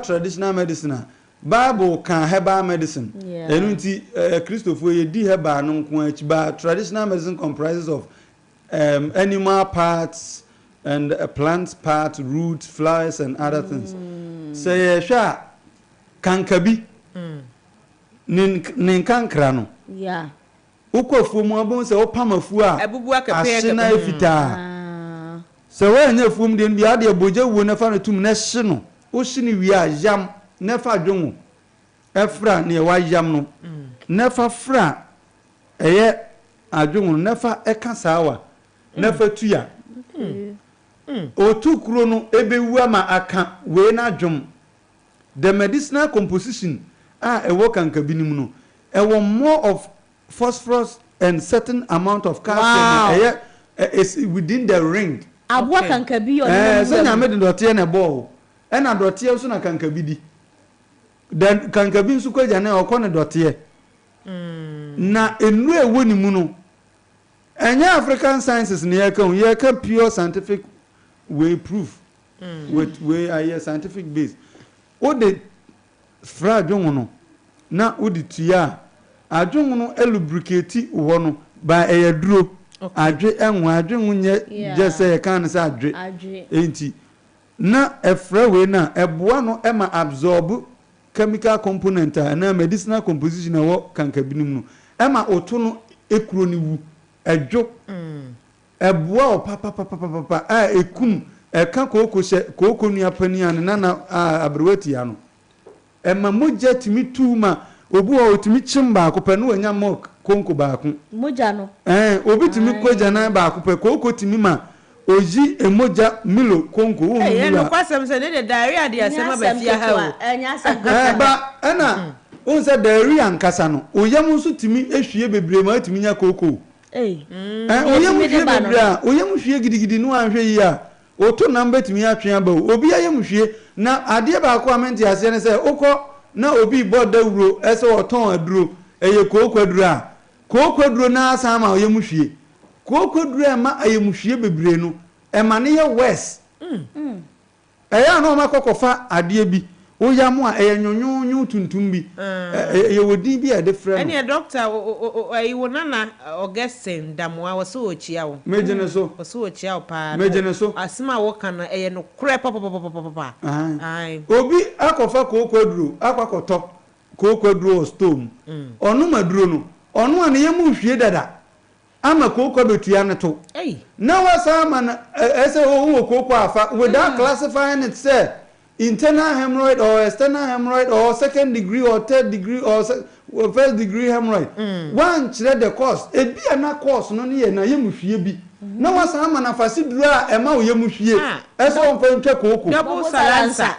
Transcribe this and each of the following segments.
traditional medicine Bible can herbal medicine. Enunti Christopher ye di herbal no nko achiba. Traditional medicine comprises of animal parts and plant parts, roots, flowers and other things. Say sha kankabi. Nin kankra no. Yeah. Ukofu mu abon se opamafu a asena efita. Se we nya fum de bia de boje wo na fa na tum na hye no. O hye ni wi a yam na fa dwonwo. Efra ne wa yam no. Na fa fra eye adwonwo na fa eka sawa. Na fa tuya. Otu kuro no ebewu ama aka we na dwom. The medicinal composition ewo kankabinim no. Ewo more of phosphorus and certain amount of calcium is within the ring. Abwa kankabi so nya me dotie na ball. E na dotie so na kankabi di. Then kankabi nsu kwaja na okọ dotie. Na enu ewo ni mu no. Enya African sciences ne ye ka pure scientific way proof. With way a scientific base. O de fra dwon no na o di tua adwon no elubricate wo no ba eyaduro adwe enwa adwon nye je say kan say adwe enti na efra we na eboa no e ma absorb chemical component na medicinal composition e wo kankabinim no e ma oto no ekuro ni wu adwo eboa o papa ekum eka koko nua pani an na abrewati ya no e ma moja timi tuma obu o timi chimba akopɛ no anya mok konko baako moja no obi timi koja na baako pɛ koko timi ma oji emoja milo konko wo milo no kwasem se ne diarrhea de asema ba fia ha o enya sa ba na on se diarrhea nkasa no oyam nso timi ehwie bebre ma timi nya koko oyam hwie bebre a oyam hwie gidigidi no anhwe yi a oto namba timi atwe ba obi ayam hwie na ade baako amenti ase ne se okọ na obi boda wuro ese oton aduro eye kokwaduro a kokwaduro na asa ma oyemuhwie kokwaduro e ma ayemuhwie bebre no e ma ne ye west eya na o makokofa ade bi oyam a eye nyonyonyo tuntum bi ye wodi bi e de frɛ no ene doctor ayi wonana Augustine Damoa wo so ochia wo mejene so wo so ochia wo pa mejene so asema wo kana eye no kure papa ai obi akofa kokwaduro akwakoto kokwaduro stone onu maduro no onu an ye mu hwie dada ama kokwa betua ne to na wasa ama na ese wo kokwa afa without classifying it say internal hemorrhoid or external hemorrhoid or second degree or third degree or first degree hemorrhoid one chire the cause e bia na cause no ne ye na ye muhwie bi na wasa ama na fasiduro a ema wo ye muhwie eso on fa ntwa koko double salansa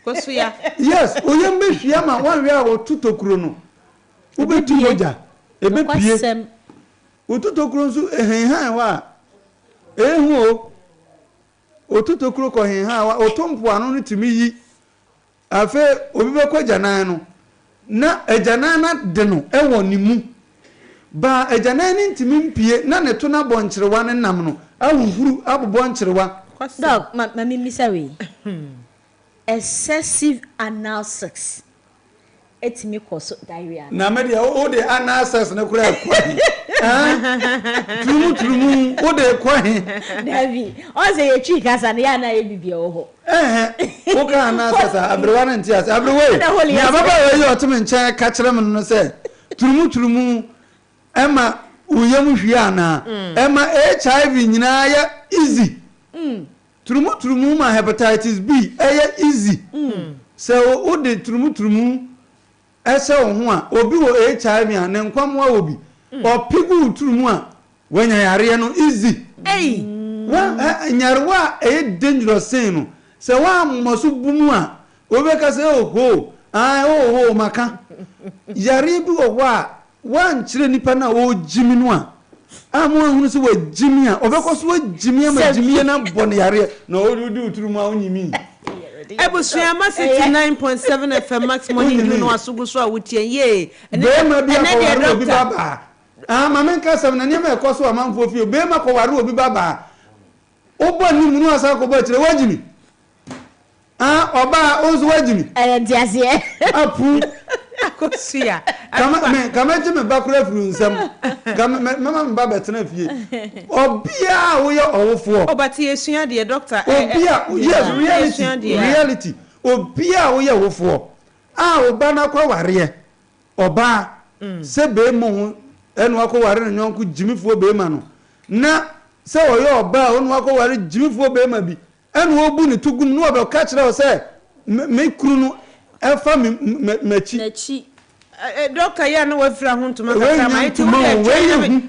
kosuya yes oye mbehwie ama wanwe a otutokuro no ubetu moja ebepie otutokuro nso ehenhan wa ehu o otutokuro ko henhan wa otompo anu no timi yi afa obi be kwa janan no na ejanan na de no ewo ni mu ba ejanan ni ntimi mpie na ne to na boncherewa ne nam no awuhuru aboboncherewa dog mami misawe excessive anal sex etimi cause diarrhea na me de o de anal sex na kura kwa turumu o de kwa David o se ye twi kasa na ya na ye bibia o ho o ka anal sex abrewa na ntia se abrewe na baba we yo tumi nche ka kire me no se turumu ema uyem hwie ana ema HIV nyina ya easy turumu ma hepatitis B easy so o de turumu ese ho a obi wo HIV a ne nkwamwa obi opigu turumu a wanya yare no easy wa nyarwa dangerous sin no se wa moso bumu a obeka se oho maka yare bi wo a wan kire nipa na o jimi no a amu ahunu se wa jimi a obekoso wa jimi a ma jimi na bon yare na o du turumu a onyimi Ebusuya ma 69.7 FM maximum hindu no asugu so awutie ye be ma bi ko obi baba mama nka sam na nyema ekoso amanfo fie be ma ko ware obi baba obo ni mu no asa ko ba kire wajimi Oba ozu wajimi diasie apu akosia kama je me bakura furu nsam mama me ba betena fie obia wo ye owofo obati esua de doctor obia yes reality obia wo ye owofo oba na kwa ware oba se be mo enu akọ ware no nyonko jimifo be ma no na se wo ye oba onu akọ ware jimifo be ma bi enu obu ni tugum no oba ka kire o se me kuru no efa mechi doctor ya na wafira ho ntoma kata ma eti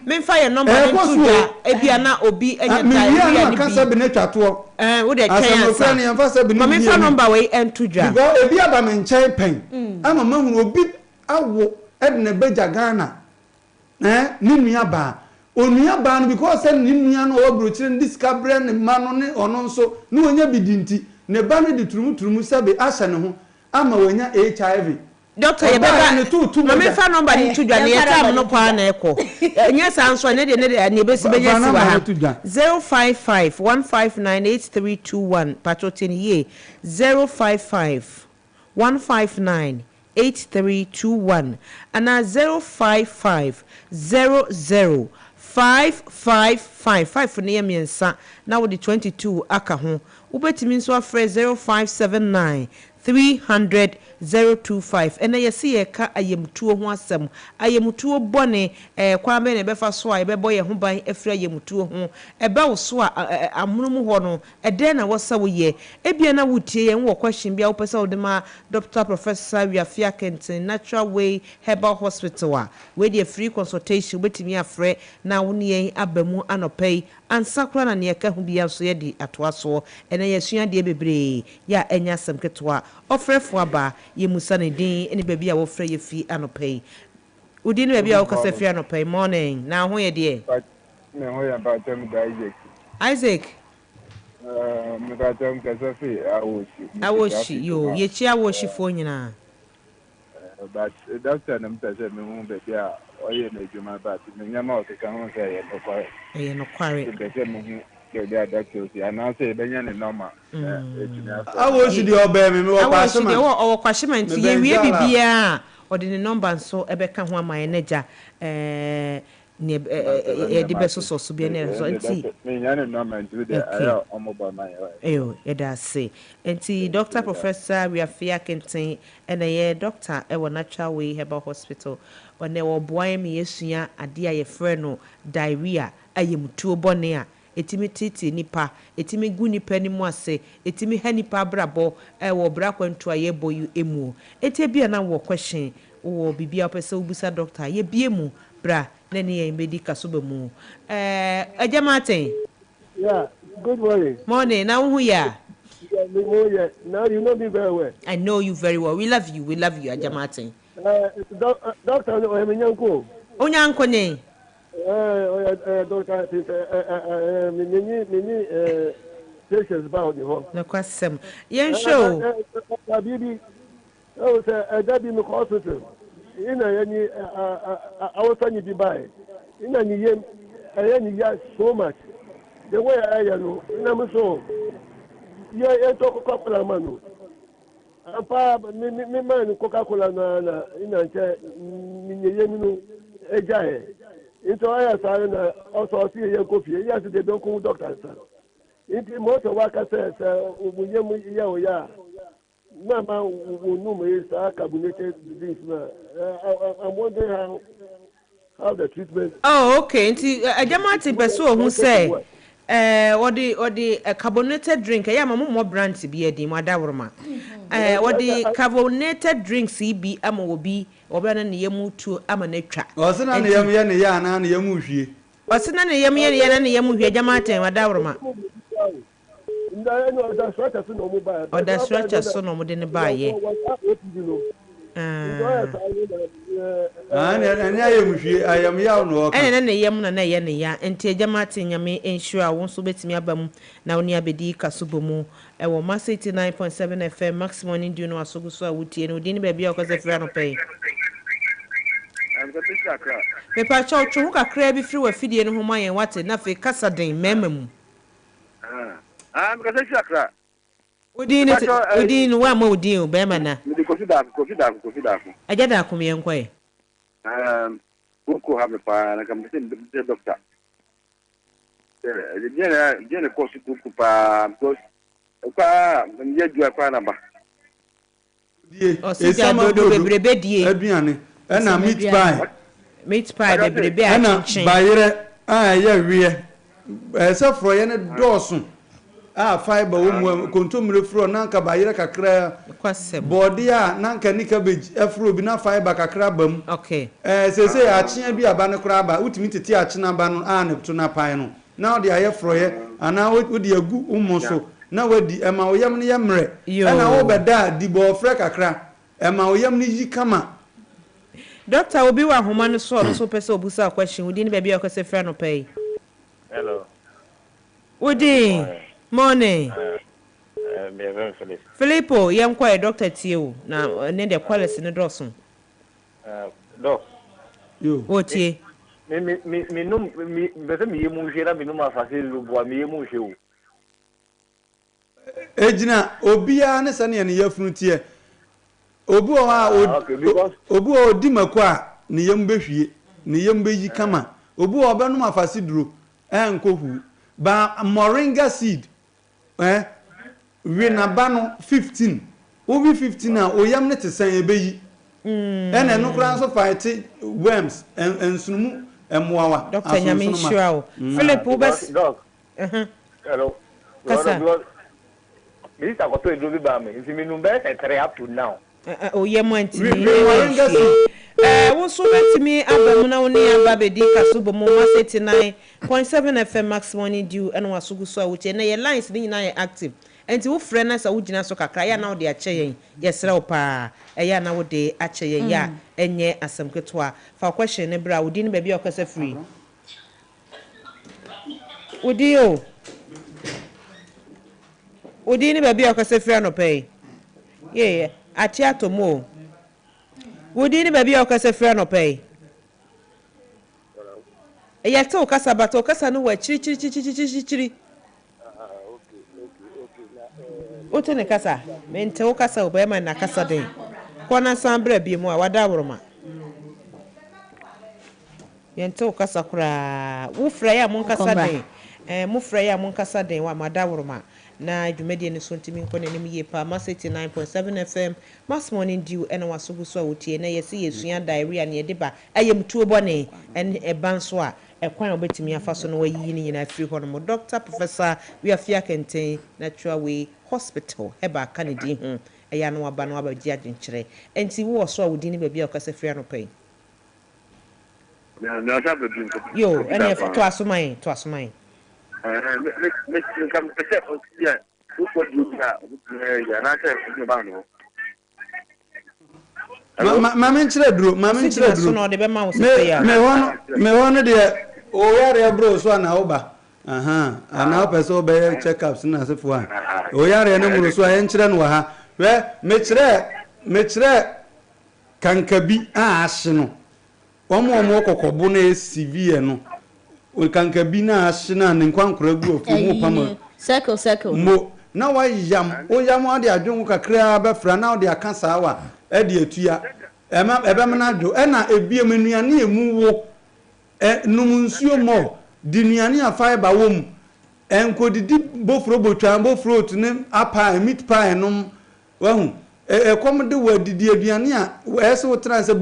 me fa ye number ntu da ebia na obi enya diary ya ni kasa bi ne twato wo de twen asa me fa bi me fa number we entu dwa because ebi aba me nchen pen ama mahunu obi awo edne beja Ghana ni nua ba onua ba no because ni nua no obrochire discover ne ma no ne ono nso ne onya bidinti ne ba no de turumu sabe asa ne ho ama wonya HIV doctor ye baba me fa number ni tudwa ne yetam no kwa na eko nya sanso ne de ne besi benya si wa ha 055 1598321 patrotin ye 055 1598321 ana 055 00 555 ne yemiensa na wo de 22 aka ho ubetimi nso afre 0579 300 025 ena yesi ye ka ayemutuo ho asem ayemutuo bone kwa me ne befa so a ebebo ye ho ban afira ayemutuo ho eba wo so a amunum ho no ede na wosa wo ye ebia na wutie ye wo question bia wo pesa wo de ma Dr. Professor Wiafia Kenton Natural Way Herbal Hospital a we dey free consultation betimi afre na wo ne abamu anopai ansakra na ne ka ho bia so ye di atoaso ena yesua de bebre ya enya asem ketwa ofrefo aba ye musa ne din ene baabi a wo frɛ ye fi anopai udi ne baabi a wo kasa fi anopai morning na ho ye de ne ho ya ba tem da Isaac me ba tem kasa fi awoshi yo ye chi awoshi fo nyina but doctor na mtase me hu baabi a oye na djuma ba me nyama o ka ho se ye no kware be me hu the doctor si ana say benya ne normal awoshi di oba me wo kwashe man o kwashe man ti ye wie bibia o de ne number nso ebeka ho ama eneja ne e de beso so bi ne so nti me nya ne normal nti de aya omoba man eyo e da say nti Dr. Professor Wiafia Kenton ena ye doctor e wo Natural Way Herbal Hospital one wo boa me yesua ade a ye frɛ no diarrhea ayemutuo bone a etimi titi nipa etimi gu nipa ni mu ase etimi ha nipa brabo wo bra kwantu aye boyu emu ete bia na wo question wo bibia opese obusa doctor ye bie mu bra na ne ye medical so ba mu Aja Martin yeah good morning na wo ya yeah now you know me very well. I know you very well. We love you Aja Martin. Doctor Oyemenyanko onyanko ne doctor mini patients about the home na kwasem yen show bibi o say that be me hospital ina yani awosani bi bai ina ni yem ayani ya so much the way I know ina me so ye to Coca-Cola manu apa me man Coca-Cola na ina nche ni yemi no ejae into I say na also see ye coffee yes they don't come doctor sir it most of what I say ubunye ya oya mama unu me say carbonated drinks na I'm wondering how the treatment okay nti Ajamati beso ohun say what the carbonated drink ya mama mo brand bi edi mo adaworma what the carbonated drinks bi ama obi obana ne yemu tu ama na twa osena ne yemu ye ne ya na ne yemu hwie osena ne yemu ye na ne yemu hwie Jamati adaworma nda no da stretcher so no mo ba o da stretcher so no mo de ne ba ye ne ayem hwie ayem ya no o kan ne yem na ye ne ya enti Jamati nyame ensure a won so betimi abam na woni abedi kasobomu e wo ma 89.7 FM maximum in no asogu so a wutie no di ne ba bia o kase fra no pay pepa cho hu kakra bi firi wa fidie no ho mayen wate na fe kasa den memamu am kase shakra Udin wa ma udin be mana. Me ko da. Ajada akum yen kwa. Uko have pa na kam the doctor. Jene ko su ku pa ko pa nje ju pa na ba. O si ja do bebrebe die. Aduane. Na meat pie bebrebe a chinchin. Na bayire ya wie. Esa froye ne dɔɔso a fiber wo mu kontomre fro na nka bayire kakra kwasem body a na nka ni cabbage afro bi na fiber kakra bam okay sese achia bi aba ne kra ba utimi tete achina ba no a ne to na pan no na odi aye froye ana odi agu umo so na wadi ema oyam ne yemre na wo beda di bo frɛ kakra ema oyam ne yi kama. Doctor obi wa homa no so pese obusa question udi ni baby akose frɛ no pay. Hello. Udi. Morning. Filippo, yam kwa doctor Tio na ne de quality ne dosun. Doc. Yo. Otie. Me num bese me yemu hwera me num afase lubo me yemu hwewu. Ejina obia ne sane ne yafunu tie. Obu o ha obu o di mako a ne yam behwie ne yam beyi kama. Obu o benum afase duro enkohu ba moringa seed we na ba no 15 obi 15 a oyam ne tesan ebeyi ene no kran so fight worms ensunumu emoawa Dr. Nyamin Shirao Philip Ubas hello kasa Minister ko to edro bi ba me nti me no be say up to now oyam anti moringa seed wo so betimi abam na woni aba bedi kaso bo mo ma 79.7 FM max morning due eno wasugu so awuche na ye lines ni nyina ye active enti wo frɛ na sa wugina so kakra ya na wo de ache yen yesra wo pa ya na wo de ache yen ya enye asem ketwa fa question ne bra wodi ni baabi okasa free wodi ni baabi okasa free no pay ye ati atomo wodi ni baabi okasa free no pay ya to kasa bato kasa no wa chiri ote ne kasa mente wo kasa wo ma na kasa den kona sambra bi mu a wada woroma yente wo kasa kura wo fra ya mun kasa den mu fra ya mun kasa den wa mada woroma na dwumedie ne so ntimi nkɔ nanim yie pa ma 79.7 FM mass morning dew ena wasogu so wotie na yesi yesua diarrhea ne yede ba ayemtuo bɔne en eban so a ekwan obetimi afa so no wayi ni nyina afiri hɔ no mo Dr. Professor Wiafia Kenten Natural Way Hospital eba kanedi ho eya no aba no aba gi agenkyere enti wo so a wodi ni ba bia okasa firi no pai na sabe bin yo ene to asomai come protect us here. Who could do that? Yeah, na say no ba no. Mama nchire duro. So no de be ma wo se ya. Me wono de o yare bro so na oba. Ana person be check-ups na sefo a. O yare na muro so a nchire no ha. Me kire kankabi a ahye no. Omo kokobo na severe no. We kanka bi na ahye na ne nkwankora gu ofu mu pama circle mo na wa yam o yam ade adwon kakra ba fra na ode aka saawa e de atua ebe me na adwo e na ebie menuane emu wo num nsuo mo di nuane afa ba wo mu enkodidi bofro botwa bofro to ne apa meat pie nom wahu kom de wadidi aduane a ese wo tra se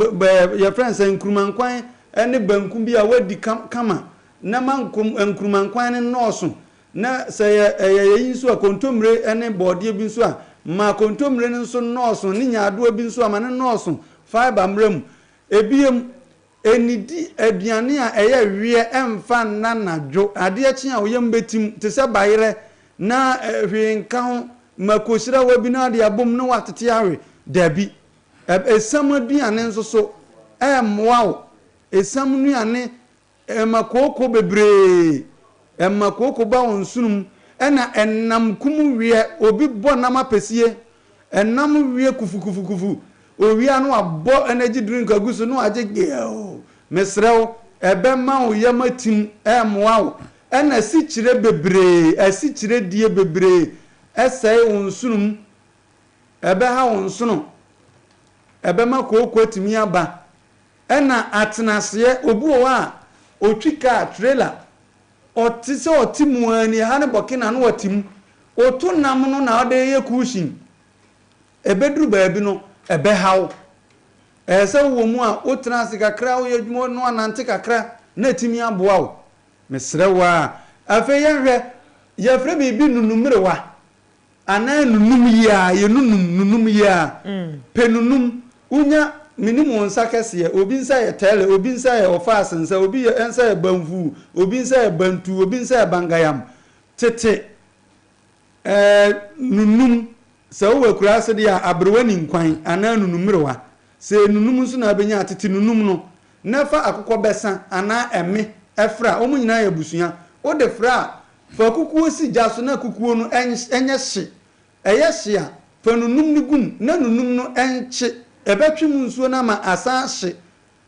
your friends nkrumankwan ene banku bi a wadi kama na mankum nkrumankwan ne nɔɔso na sɛ yɛyi nso a kontomre ene bɔɔdeɛ bi nso a ma kontomre ne nso nɔɔso ne nyaadoa bi nso a ma ne nɔɔso fiber mram ebiem enidi aduane a ɛyɛ wie emfa na nadwo adeɛ kye a oyam betim te sɛ bayere na hwenka ho makohyira wa bi na de abom no watete awe dabi esam aduane nso so mmoa esam nuane makoko bebre makoko ba onsunum ena enam kumu wie obi bo nam apesie enam wie kufu owi anu abo energy drink aguso no age geo mesrew ebe ma oyamatim moa ena si kire bebre asi kire die bebre ɛsɛe wo nsunum ɛbɛha wo nsono ɛbɛma kooko atumi aba ɛna atenaseɛ obi wɔ a otwi kaa trailer ɔte sɛ ɔte mu ani ha ne bɔkena no wɔte mu oto nam no na ɔde yɛ cushion ɛbɛduru baabi no ɛbɛhaw ɛsɛ wo mu a wotena ase kakra wo yɛ adwuma no anante kakra na atumi aboa wo mesrɛ wo a afei yɛhwɛ yɛfrɛ biribi nunummerewa anaa nunum yi a yɛnunum yi a pɛ nunum wonya minim wo nsa kɛseɛ obi nsa yɛ tɛle obi nsa yɛ ɔfaase nsa obi nsa yɛ banfu obi nsa yɛ bantu obi nsa yɛ bangayam tete nunum sɛ wowɔ akuraase deɛ a aberewa ni nkwan anaa nunummerewa sɛ nunum nso na abɛnya tete nunum no na fa akokɔ bɛsa anaa ɛme ɛfra ɔmo nyinaa yɛ busua wode fra fa kukuo si gya so na kukuo no ɛnyɛ hye ɛyɛ hye a fa nunum no gum na nunum no ɛnkye ɛbɛtwe mu nsuo na ma asa hye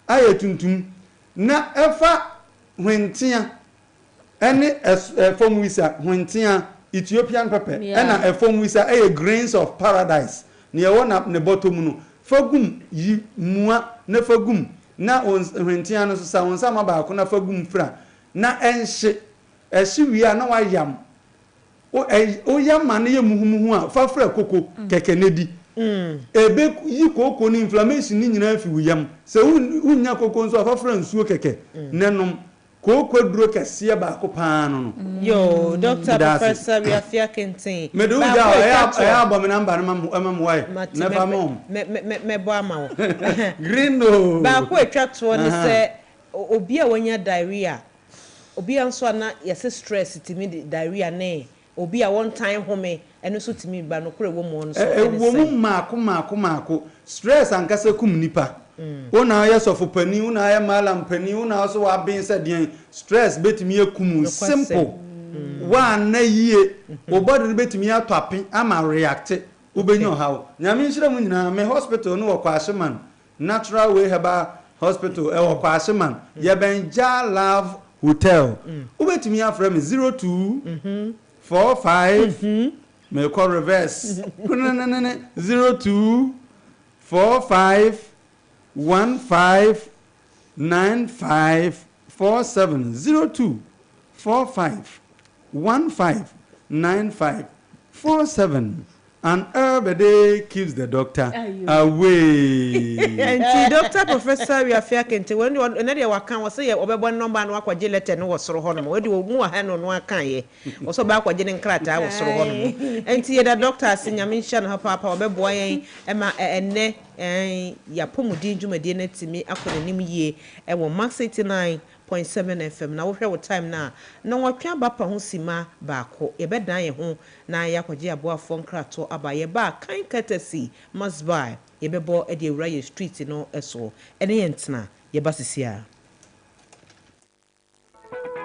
ayɛ tuntum na ɛfa hwentea ɛne ɛfɔm wisa hwentea Ethiopian pepper ɛna ɛfɔm wisa ɛyɛ grains of paradise ne ɛwɔ na ne bɔtɔ mu no fa gum yi mua na fa gum na hwentea no so sa wɔn nsa ma baako na fa gum fra na ɛnhye ɛhye wie a na wayam o yam ma ne yɛ muhumuhu a fa fra koko kɛkɛ ne di ebe yi koko ni inflammation ni nyina fi wuyam sɛ wunya koko nso fa fra nsuo kɛkɛ nenom koko duro kɛseɛ baako paa no yo doctor professor Biafia Kenten me do ja ya abɔ me number no ma mo wai never mom me bo ama wo green no baako atwa to ne sɛ obi a wanya diarrhea obi anso ana yɛse stress timi diarrhea ne obi a one time home ɛno so timi ba no kore wo mo no so wo mu maako stress ankasa kum nipa una ya sofo pani una ya malam pani una so wa bin se den stress betimi akum simple wa na yie obody betimi atoape ama react ubenyo hawo nyame nhira mu nyina me hospital no wɔ Kwasheman natural way herbal hospital wɔ Kwasheman ye benja love hotel ubetimi afra me 02 45 me call reverse 02 45 159547 02 45 159547 and every day keeps the doctor away. And Doctor Professor Biafia Kenten when you na waka wo say obebo number no akwaje letter no wosoro ho no we de mu ha no no aka ye wo so ba akwaje ne nkrata wosoro ho no enti ye da doctor asinyame nhia no papa obebo yen e ma enne ya pomudi dwumade na timi akonanim yie e wo max 89.7 FM na wo hwe wo time na watwa bapa ho sima baako ye bedan ye ho na yakwaje aboafo nkrato aba ye ba kan courtesy must buy ye bebo e de ewura ye street no eso ene ye ntena ye basisia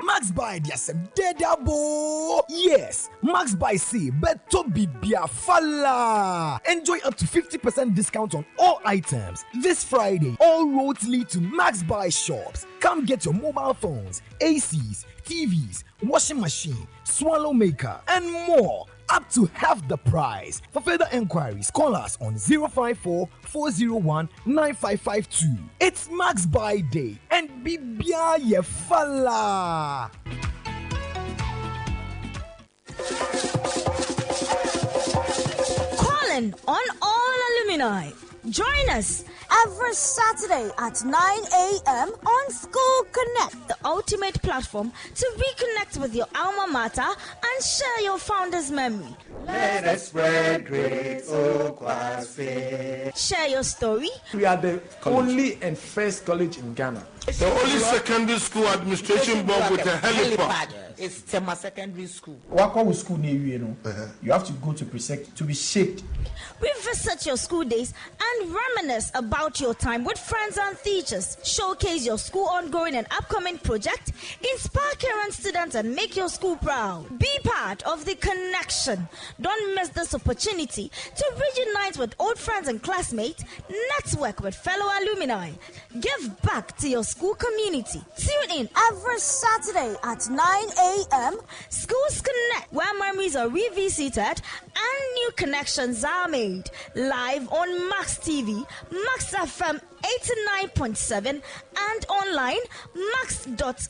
Max buy diasem dedabo. Yes, Max buy C beto bibia fala. Enjoy up to 50% discount on all items. This Friday, all roads lead to Max buy shops. Come get your mobile phones, ACs, TVs, washing machine, swallow maker, and more. Up to half the price. For further enquiries, call us on 054-401-9552. It's Max Buy Day and Bibia Yefala. Calling on all alumni. Join us every Saturday at 9 a.m. on School Connect, the ultimate platform to reconnect with your alma mater and share your founder's memory. Let us spread great Okwasi. Share your story. We are the only and first college in Ghana. The only secondary school administration board with a helipad. It's Tema Secondary School. Wako school near you know. You have to go to Presect to be shaped. Revisit your school days and reminisce about your time with friends and teachers. Showcase your school ongoing and upcoming project. Inspire current students and make your school proud. Be part of the connection. Don't miss this opportunity to reunite with old friends and classmates. Network with fellow alumni. Give back to your school community. Tune in every Saturday at 9 a.m. Schools Connect, where memories are revisited and new connections are made. Live on Max TV, Max FM 89.7 and online max.com.gh.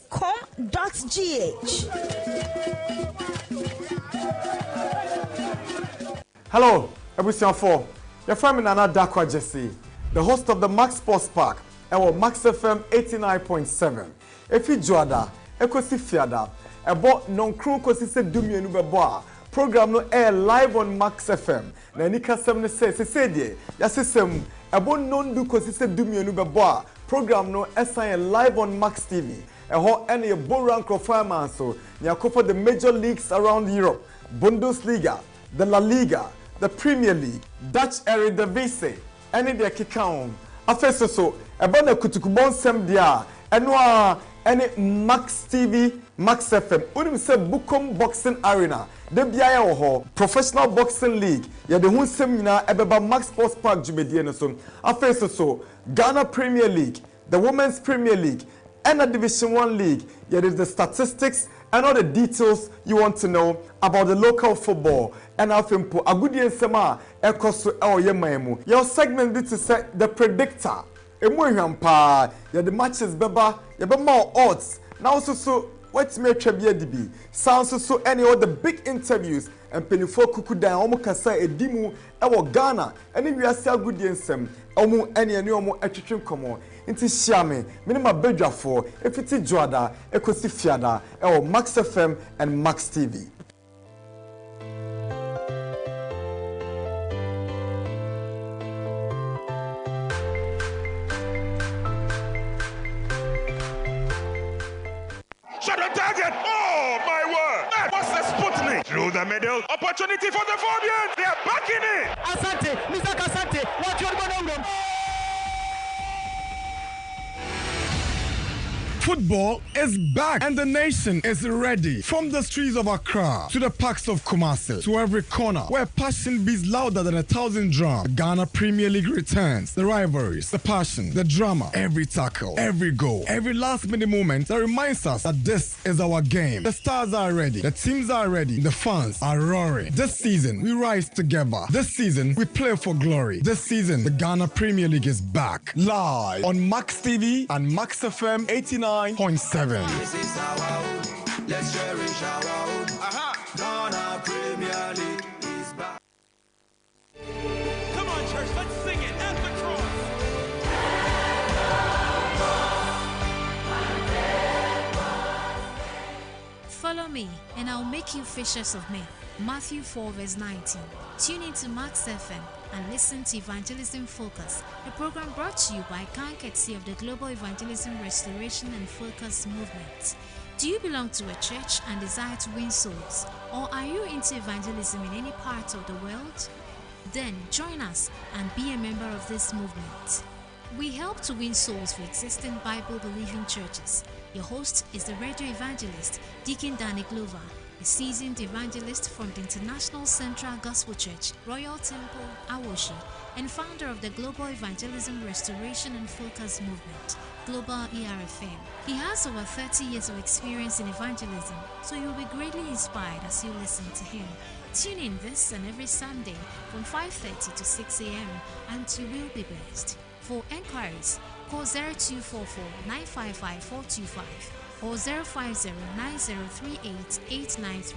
Hello, everyone. For your friend Nana Dakwa Jesse, the host of the Max Sports Park, and Max FM 89.7. If you joada, ekosi fiada, about non-crew kosi se dumi enu beboa. Program no air live on Max FM. Na ni kasem ne se die, ya sesem about non du kosi se dumi enu beboa. Program no SIN live on Max TV. Eho any boran crofama so. Ni akofa the major leagues around Europe, Bundesliga, the La Liga, the Premier League, Dutch Eredivisie, any de kikaon. Afeso so ebona kutukubon sem dia enwa any Max TV, Max FM. Unim se Bukom Boxing Arena. De biaya wo ho Professional Boxing League. Ya de hun sem nyina ebeba Max Sports Park jumedie no so. Afeso so Ghana Premier League, the Women's Premier League, and the Division 1 League. Yeah, there's the statistics and all the details you want to know about the local football. And afimpo agudie nsema ekoso yemaemu. Your segment this is the predictor. Emu hwampa ya the matches beba ya be more odds. Now so what's me twabia dibi. Sounds so any of the big interviews and penifo kukudan omo kasa edimu ewo Ghana. Any we ase agudie nsem omo ene omo atwetwe komo. Inti Shiame, minima bedra for if it's Joada, Ekosi Fiada, or Max FM and Max TV. Shot on target! Oh my word! That was the Sputnik! Through the middle, opportunity for the Fabians! They are back in it! Asante, Mr. Asante, what you going on? Football is back and the nation is ready. From the streets of Accra to the parks of Kumasi to every corner where passion beats louder than 1,000 drums. The Ghana Premier League returns. The rivalries, the passion, the drama, every tackle, every goal, every last minute moment that reminds us that this is our game. The stars are ready. The teams are ready. The fans are roaring. This season, we rise together. This season, we play for glory. This season, the Ghana Premier League is back. Live on Max TV and Max FM 89.7. This is our own. Let's cherish our own. Ghana Premier League is back. Come on, church, let's sing it at the cross. Follow me, and I'll make you fishers of men. Matthew 4 verse 19. Tune into Max FM and listen to Evangelism Focus, a program brought to you by kind courtesy of the Global Evangelism Restoration and Focus movement. Do you belong to a church and desire to win souls? Or are you into evangelism in any part of the world? Then join us and be a member of this movement. We help to win souls for existing Bible-believing churches. Your host is the radio evangelist, Deacon Danny Glover, a seasoned evangelist from the International Central Gospel Church, Royal Temple, Awoshi, and founder of the Global Evangelism Restoration and Focus movement, Global ERFM. He has over 30 years of experience in evangelism, so you will be greatly inspired as you listen to him. Tune in this and every Sunday from 5:30 to 6 a.m. and you will be blessed. For enquiries, call 0244 955 425. or 050-9038-893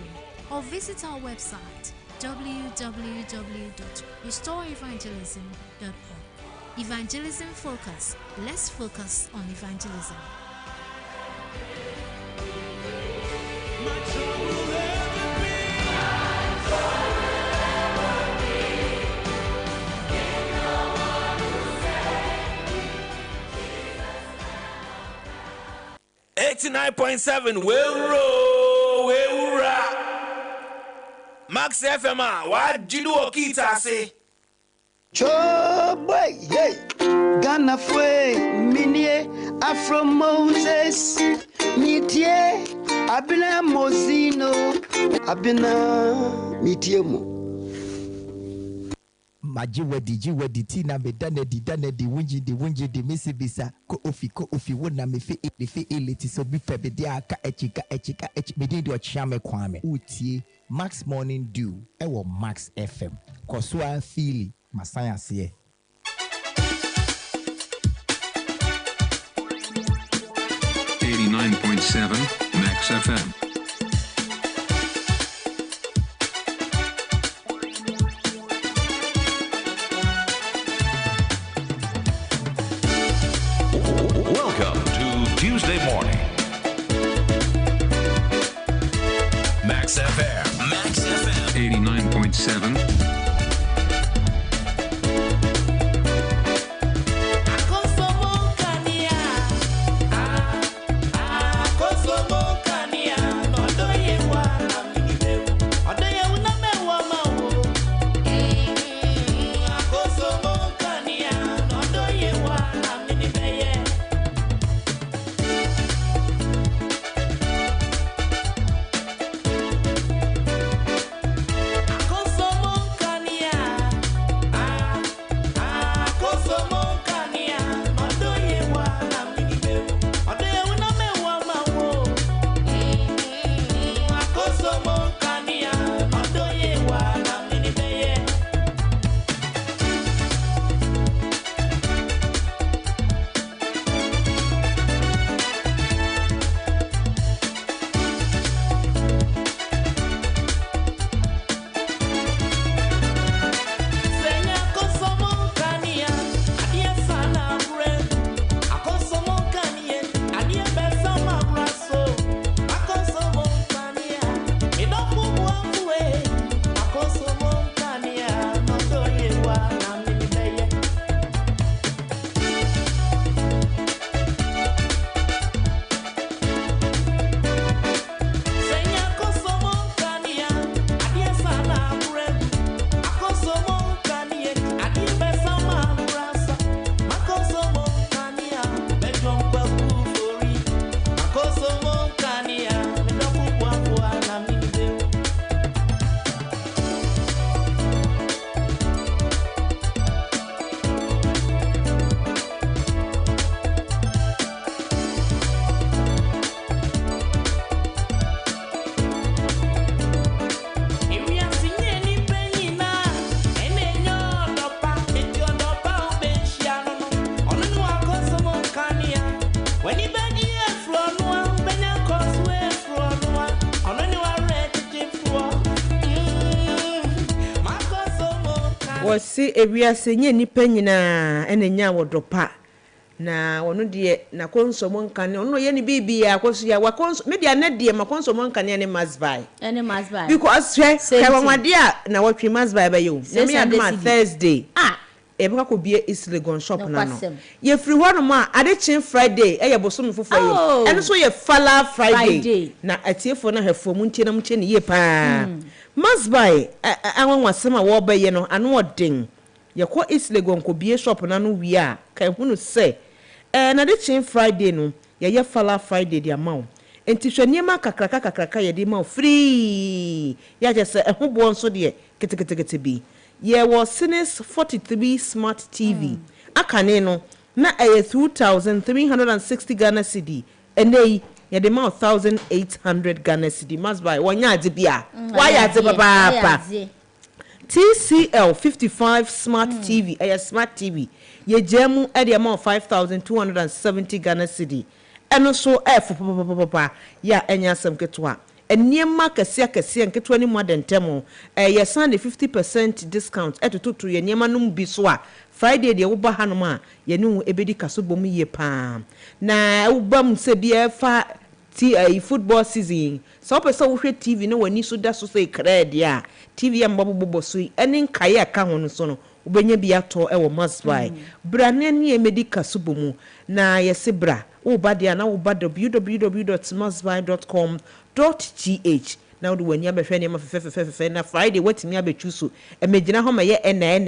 or visit our website www.restoreevangelism.org. Evangelism Focus. Let's focus on evangelism. .7 we'll Max FM what do you okita say Choboy hey Ghana fwe minie Afro Moses mitie Abena Mozeeno Abena mitie mo maji wedi tina me dane di wunji di misi bisa ko ofi wona me fi eliti so bi fe be dia aka echika me di ochame kwame utie Max Morning Dew ewo Max FM kosua fili mascience ye 89.7 Max FM. Welcome to Tuesday morning. Max FM. Max FM. 89.7. Wasi ewiase nye nipa nyina enenya wodopa na wono de na konsomo nkane ono ye ni bibia akoso ya wakonso media na de makonsomo nkane ne masbai because kawamade a na watwe masbai ba yo na me adma Thursday ebeka ko bie Islegon shop na no ye free hono ma adechin Friday eye bosom fofo yo eno so ye Fala Friday na atiefo na hefo mu ntie na mu che ne ye pa masbai anwa sema wo ba ye no ano odin ye ko Islegon ko bie shop na no wi a kan hunu se na adechin Friday no ye Fala Friday dia mawo enti hwaniema kakraka ye di mawo free ya je se ehobo nso de ketekete bi ye was Sinus 43 smart TV akane no na 2360 Ghana cedi enei ye de ma 1800 Ghana cedi must buy wonya ade bia why ade papa TCL 55 smart TV smart TV ye jemu e de ma 5270 Ghana cedi eno so papa ya enya sam ketwa eniema kese nketwa ni modentemo ye sand 50% discount etototo ye niema no bi so a Friday de wo ba hanom a ye ne ebedi kaso bom ye pa na wo bam se bia fa football season so pese wo hwe TV no wani so da so credit a TV ya mbobobo so eni nkaye aka ho no so no ubenya bia to wo masbai brane ne emedi kaso bom na ye se bra wo ba dia na wo ba www.masbai.com.gh now do when you be friend na Friday wetimi abechuso emegina ho ma ye na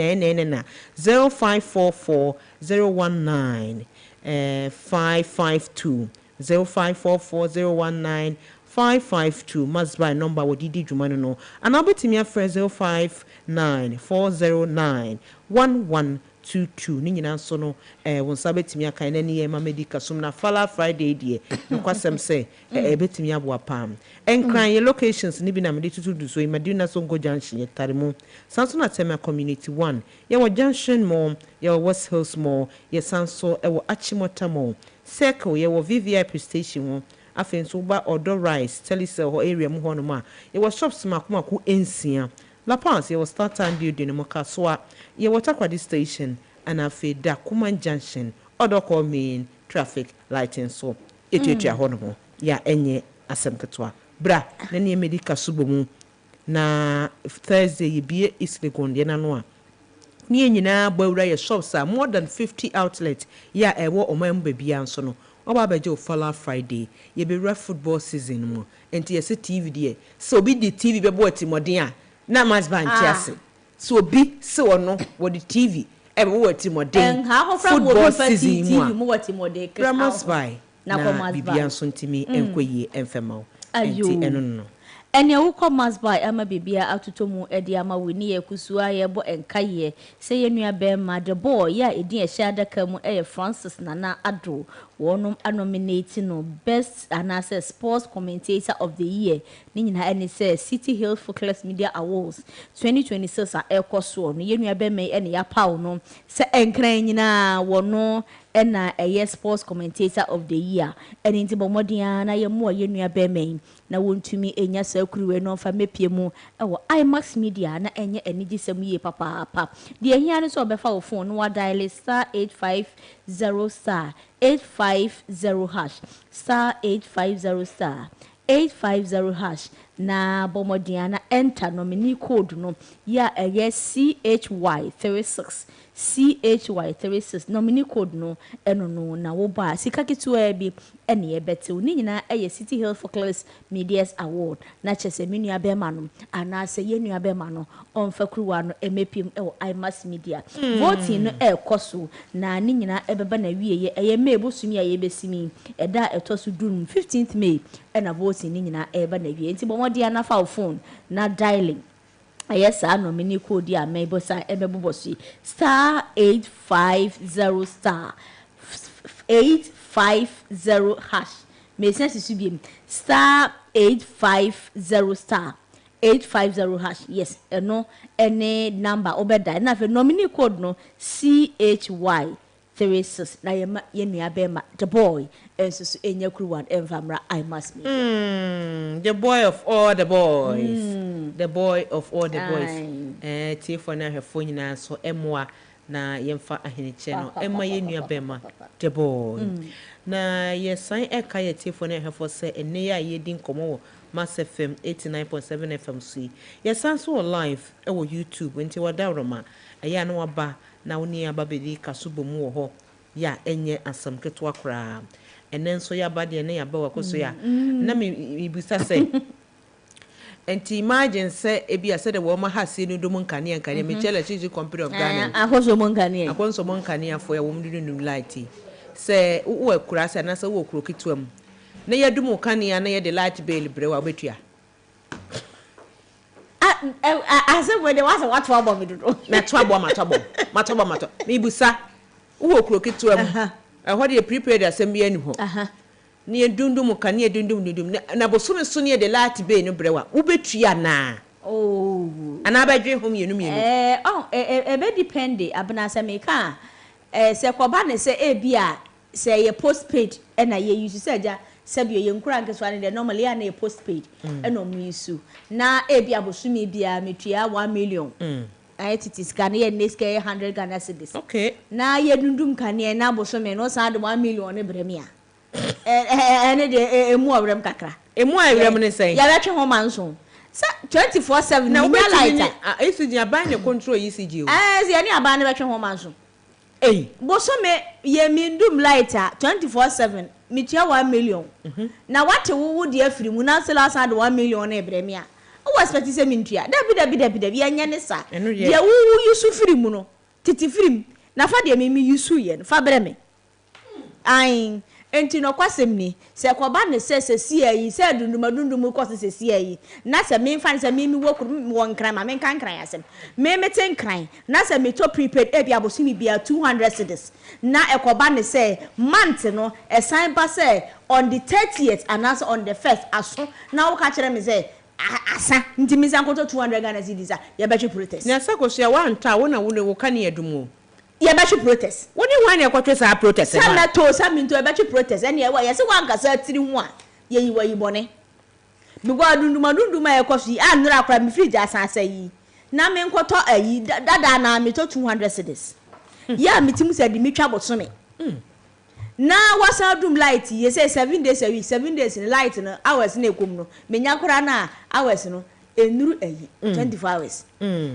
0544 019 552 0544 019 552 must buy number wo didi dwuma no and obetimi afre 0594091122 ni nyina so no won sabetimi akan na ne ma medical sum na Fala Friday die nokwasem say ebetimi abo apam enkran ye locations ni bi na me tutu so Madina Songo Junction ye Taremu Sanso na Tema Community 1 ye wo Junction Mall ye West Hills Mall ye Sanso e wo Achimota Mall Circle ye wo VVIP station wo afen so ba Odo Rice Telecel ho area mu ho no ma ye wo shops makomaku ensia La Paz ye wo Start Time building mo kasoa ye wo Takwadi station and afi da Kuman Junction Odoko main traffic lighting so etuatua ho no ho ya enye asem ketwa bra na ne medical subomu na Thursday ye bie East Legon de na no a ne nyina bawura ye shops are more than 50 outlets ya ewo omamba bia nso no oba beje Fala Friday ye be ref football season mo enti ye se TV de so bi di TV be bo atimoden a na mas ban tiase so bi se wono wo di TV e be wo atimoden football season mo atimoden Christmas by na bibia nso ntimi enkoyie enfema enti eno no ene wo commerce by ama bibia atotomu edi ama wini ye kusua ye bo enkaye se ye nua be ma the boy ya edi e hia daka mu Francis Nana Ado wonum nominate no best anase sports commentator of the year ni nyina ene say City Hill Focus Media Awards 2026 a ekoso no ye nua be me ene ya paw no se enkran nyina wono ena eye sports commentator of the year ene nti bomodia na ye mo ye nua be me na wontumi enya sakuruwe no fa mepie mu ewo IMAX Media na enye enigisem ye papa de ehia ne so obefa wo phone no wa dial star 850 850 star 850 star 850 hash na bomodiana enter nominee code no ya eye CHY36 CHY36 nominee code no eno no na wo ba sika kitua bi ene ye betew ni nyina eye City Hill Focus Media Award na chese menu abema no ana se yenu abema no onfa kruwa no emepim ewo IMAX Media voting no ekoso na ni nyina ebeba na wieye eye mebosumi aye besimi eda etoso dum 15th May ena voting ni nyina eba na wieye nti bomodi na fa phone na dialing yes I nominee code ya mebosa ebebobosi star 850 star 850 hash me sense su biem star 850 star 850 hash yes no any number obeda na fe nominee code no CHY36 na ye nua bema the boy enso enya kruwan envamra IMAX Media the boy of all the boys the boy of all the boys tifo na hwefo nyina so emwa na yemfa aheniche no emma ye nua bema the boy na yesan eka ye tifo na hwefo se ene ya ye din komo wo Mass FM 89.7 FM C yesan so live e wo YouTube nti wada roma eya na waba na woni ababedi kasubomu wo ho ya enye asam ketwa kra enen so ya bade ne ya ba wakoso ya na me busa say enti imagine say ebi ase de wo ma hase no dum nkane me chele chichi computer of Ghana akoso mo nkane afo ya wo mdu num light say wo akura say na say wo okuro kitwam na ya dum nkane na ya de light bill brewa obetua ase we de was what for me do na to abo mato me busa wo okuro kitwam what they prepared assembly any ho ne dundum ka ne dundum na bosume so ne de light bay no brewa wo betua na ana badwe hom yenu be depend abena semeka se koba ne se ebia se ye postpaid na ye use se ja se bi ye nkura nke so ane de normally ya na ye postpaid na mu use na ebia bosume bia metua 1 million ITTs can ye neske 100 Ghana cedis. Okay. Na ye dundum kan ye na bosome no sa de 1 million ne bremia. Ene de emu awrem kakra. Emu awrem ne say. Ya betwe ho manso. Sa 24/7 na ni light. ECG aban ne control ECG o. Se ye ni aban ne betwe ho manso. Bosome ye mindum light 24/7 mitia 1 million. Na wate wo de afiri mu na se la sa de 1 million ne bremia. O expect say mintua dabi anya ne sa de wo yusu firi mu no titi firi na fa de me yusu ye fa breme ai enti no kwasem ni se koba ne se sia yi se dundumadundum ko se sia yi na se me fan se me wokuru won kran ma me kan kran asem me meten kran na se me to prepaid e bia bosumi bia 200 cedis na ekoba ne se month no esan ba se on the 30th and also on the 1st aso na wo ka kire me se asa nti me san koto 200 Ghana cedis ya be protest na se ko so ya wanta wo na wo ka ne edumu ye be protest woni wan e kwatwe sa protest na na to sa minto e be protest ene ye se wan kasa tiri hu a ye yi wa yi bone bi gwa dunduma e kwafi anura akra me fridge asansa yi na me nkoto ayi dada na me to 200 cedis ya metimu se di metwa botome na wasa dum light ye say 7 days a week 7 days in light no hours na ekom no me nyakora na hours no enuru ayi 24 hours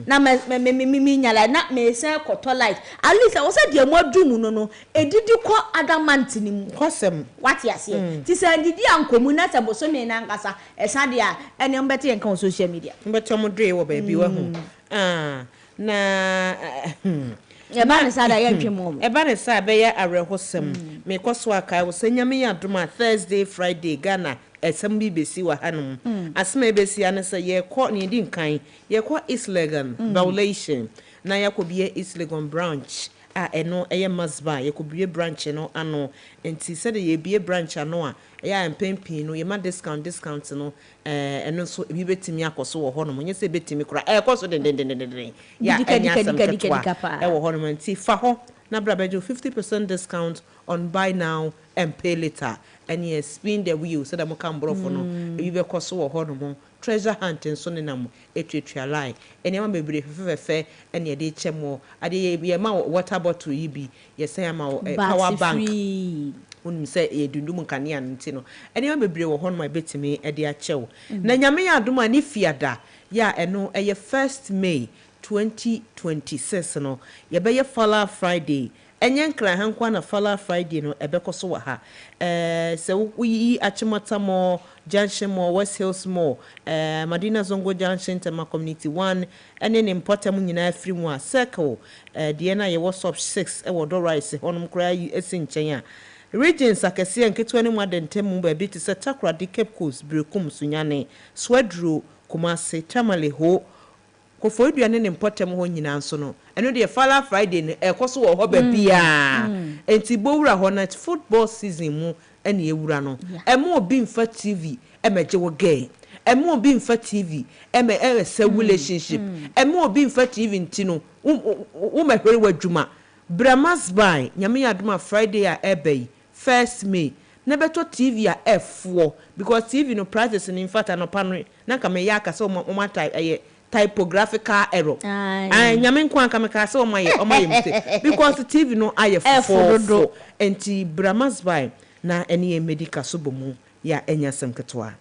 na me nyala na me say koto light at least I say de modum no edidi ko adamant ni mu kosem what ya say ti say didi ankomu na say boso me na nkasa esa de a ene mbete yen kan social media mbete mo dwe wo ba bi wa hu na eba ne sada ya ntwemo eba ne sa be ya arehosem me koso aka wo sanyame ya doma Thursday Friday Ghana esem bi besi wa hanum asema besi anasa ye ko ne di nkan ye ko East Legon violation na ya ko bie East Legon branch eno eye masba ye ko bie branch no ano enti se de ye bie branch ano a ya mpempi no ye ma discount no eno so bi betimi akoso wo hono nye se betimi kura koso den ya enya wo hono enti fa ho na brabejo 50% discount on buy now and pay later and yes spin the wheel so that mo kan brofo no bi be koso wo hono mo treasure hunt nso ne nam etwetwa line ene ma bebre fefefe ene ye de chemo ade ye ma water bottle yi bi ye say ma power bank unim say ye dundum kanea nti no ene ma bebre wo hono ma betimi e de achew na nyame ya adoma ni fiada ya eno eye 1st May 2026 no ye be ye Fala Friday enyen kra hankwa na Fala Friday no ebekoso wa ha se wi achimata mo Junction mo West Hills mo Madina Zongo Junction Tema Community 1 ene ne importem nyina afiri mu a circle de na ye WhatsApp 6 e wodo rice honum kra yi esinchen a regions akese nketwa ne mu adentem ba bi ti se Takra de Cape Coast Brekum Sunyane Swedru Kumase Tamale ho kofo eduane ne importem ho nyina nso no eno de Fala Friday ne ekoso wo ho ba bia enti bowura ho na football season mu ene ewura no emo obi mfa TV emeje wo gay emo obi mfa TV se relationship emo obi mfa TV ntino wo mehwere wadwuma bramas by nyame yadoma Friday a ebey 1st May na beto TV a F4 because TV no prices in fact no panwe na ka me yaka so mo typographical error nyame nkwa ka me ka so mo ye because TV no aye F4 enti bramas by na ene medical so bomu ya enya semketwa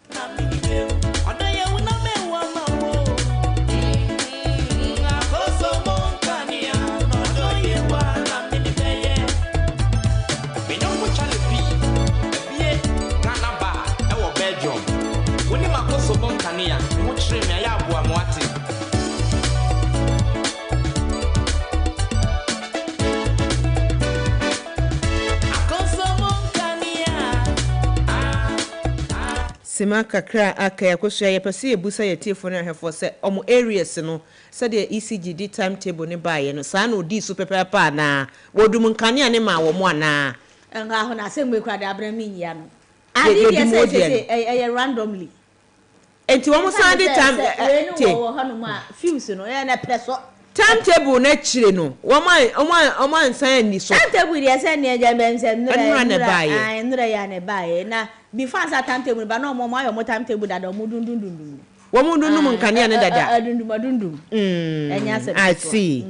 Sima kakra aka yakosua yepese ebusa yetiefo na hwefo se omo areas no se de ECG timetable ne baaye no saa na odi so pepepa na wodum nkane ne ma wo mo ana nga ho na se mwekura da abrami ya no adi de se randomly enti wo mo saa de time wo hanu ma fuse no ya na preso timetable na chire no wo nsan ni so timetable de se ne ja bensem nura ya ne baaye na before sa timetable ba no mo ayo mo timetable dada mo dundundundum wo mo dundum nkane ne dada dundum enya se I see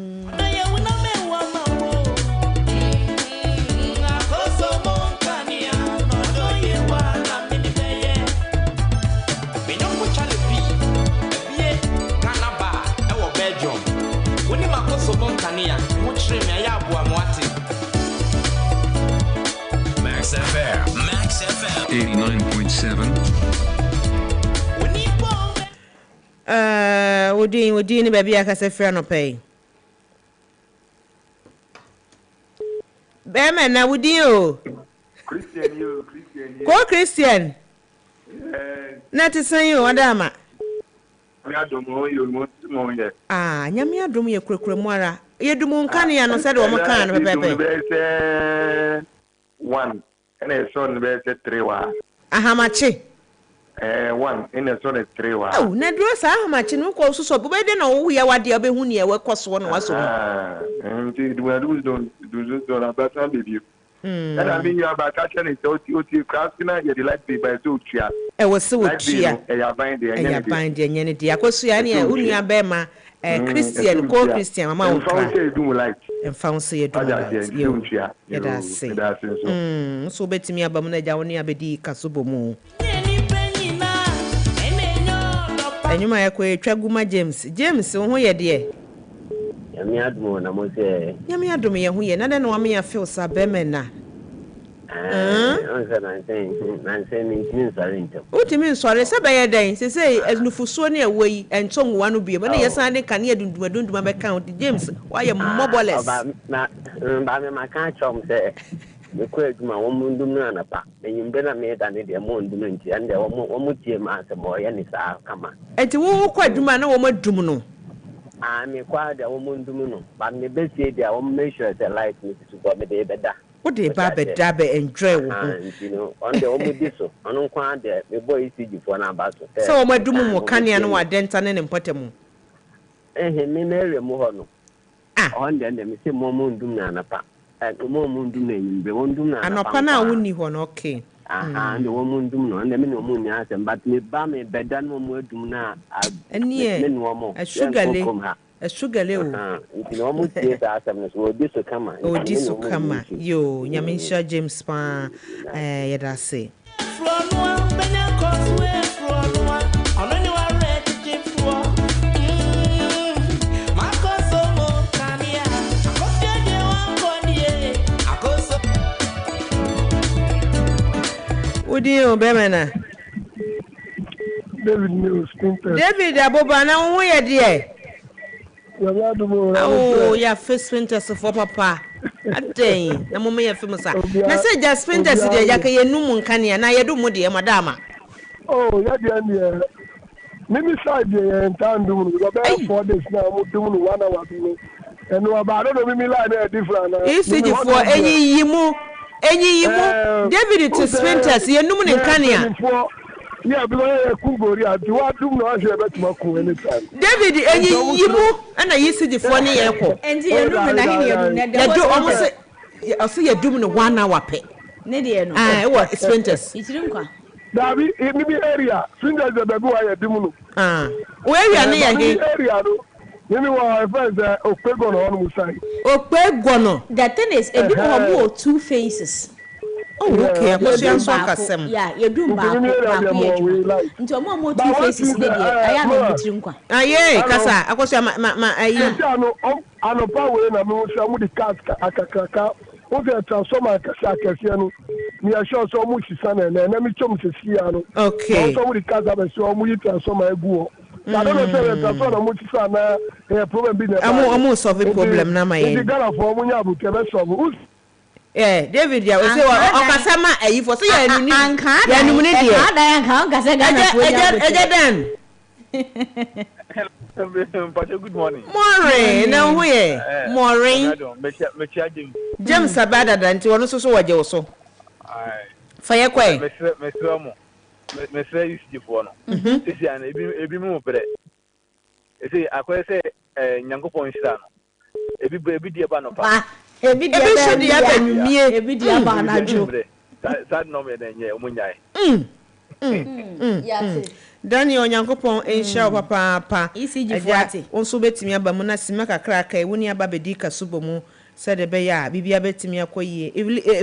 Max FM 89.7 Wodin baby akase fra no pay be me na wodin o Christian you. Ko Christian. Na te san you adama. Me adomo you mo ye. Ah, nyame adom ye kurekure mu ara. Ye dumu nka ne ya no said wo mo kan no pepepe. One. And a son be 3 wa. Ahamachi. One in a son 3 wa. Oh, na dro sa ahamachi no ko so be de na wo ya wade obehu ne e we koso no waso. And we don't about baby. And I mean you about catching it oti crafting na you like be by so chia. E wo se wo chia. E ya bind the e ya bind the nyene dia koso ya ne unu ya be ma Christian ko Christian mama wo tra. En fa se ye do like. Ya da se. So betimi abam na ja woni abedi kasobo mu. Enyuma ya ko etwaguma James wo ho ye de. Yami adum na mo se. Yami adum ye ho ye na de no am ya feel sa be men na. Onse na say ni tin sare ntem. Utimi nsore se be ye den se enufuso ne awoi entonwa no bie na yesan de kan ye dunduma be kan James why you mobiles na ba me maka chom se me ko aduma wo mundum na na pa enyimbe na me da ne de mo ndum nti ande wo mo tie ma se mo ye ni sa kama enti wo ko aduma na wo madum no me kwa de wo mundum no ba me be sie de wo make sure the light ni to go me de be da. What the babe enjoy you know on the omudiso on kwa de me boy CG for na baso so o madum mo kania no adenta ne mpotemu me na ere mu ho no on de me se mo ndum na anapa mo ndum na nyimbe wo ndum na anapa na woni ho no okay and wo ndum no and me no mu nya asem but me ba me beda no mo adum na me no mo Sugale o nti no mo tie sa asem no so odi so kama yo nyaminsha James pa yeda se Udi o bemena David aboba na wo ye de oh ya first winters for papa aden na mama ya film sa na say just winters de ya ka ye num nkane na ye do mu de madama oh ya de ne mimi side ye entandum no go 4 days na mo dum no 1 hour bi and we ba do mimi line na different na ECG for enyi yimu David to winters ye num nkane yeah, because Kugori and you are doing no answer about Maku anytime. David, any yimu, and I used to the funny echo. And you do almost I see you doing 1 hour pay. Nidiano, what expenses? It's Runka. David, in the area, Swindles the Babu, I do. Where you are near area. You know, our friends are Opegon on Musai. Opegono. The thing is, a bit more 2 faces. Oh, okay. Yeah, you do back. Into more 2 faces. I am a drink. Yeah, Casa. I was I know power and I'm with the cast. I what the transformer Casacasiano. Me are sure so much son and let me chum to Siano. Okay. So the cast have a so much transformer. I don't know transformer much son. A problem being a solve a problem now. My for Munya can solve. David ya we say okasama ayi for say ya nuni ya numune die anka okasa Ghana for ejedan good morning na hu ye morning James abada danti wono so waje wo so fa ye kwai mesre isi fo no sisi an ebi mu bre ese akoye se nyankopon hira no ebi die ba no pa ebi dia ba numie ebi dia ba anajo sad no me denye omunyai Daniel Nyankopon ensha papa ECG 40 onso betimi aba mu na sima kakra aka ewuni aba bedi kasubo mu sede be ya bibia betimi akoyie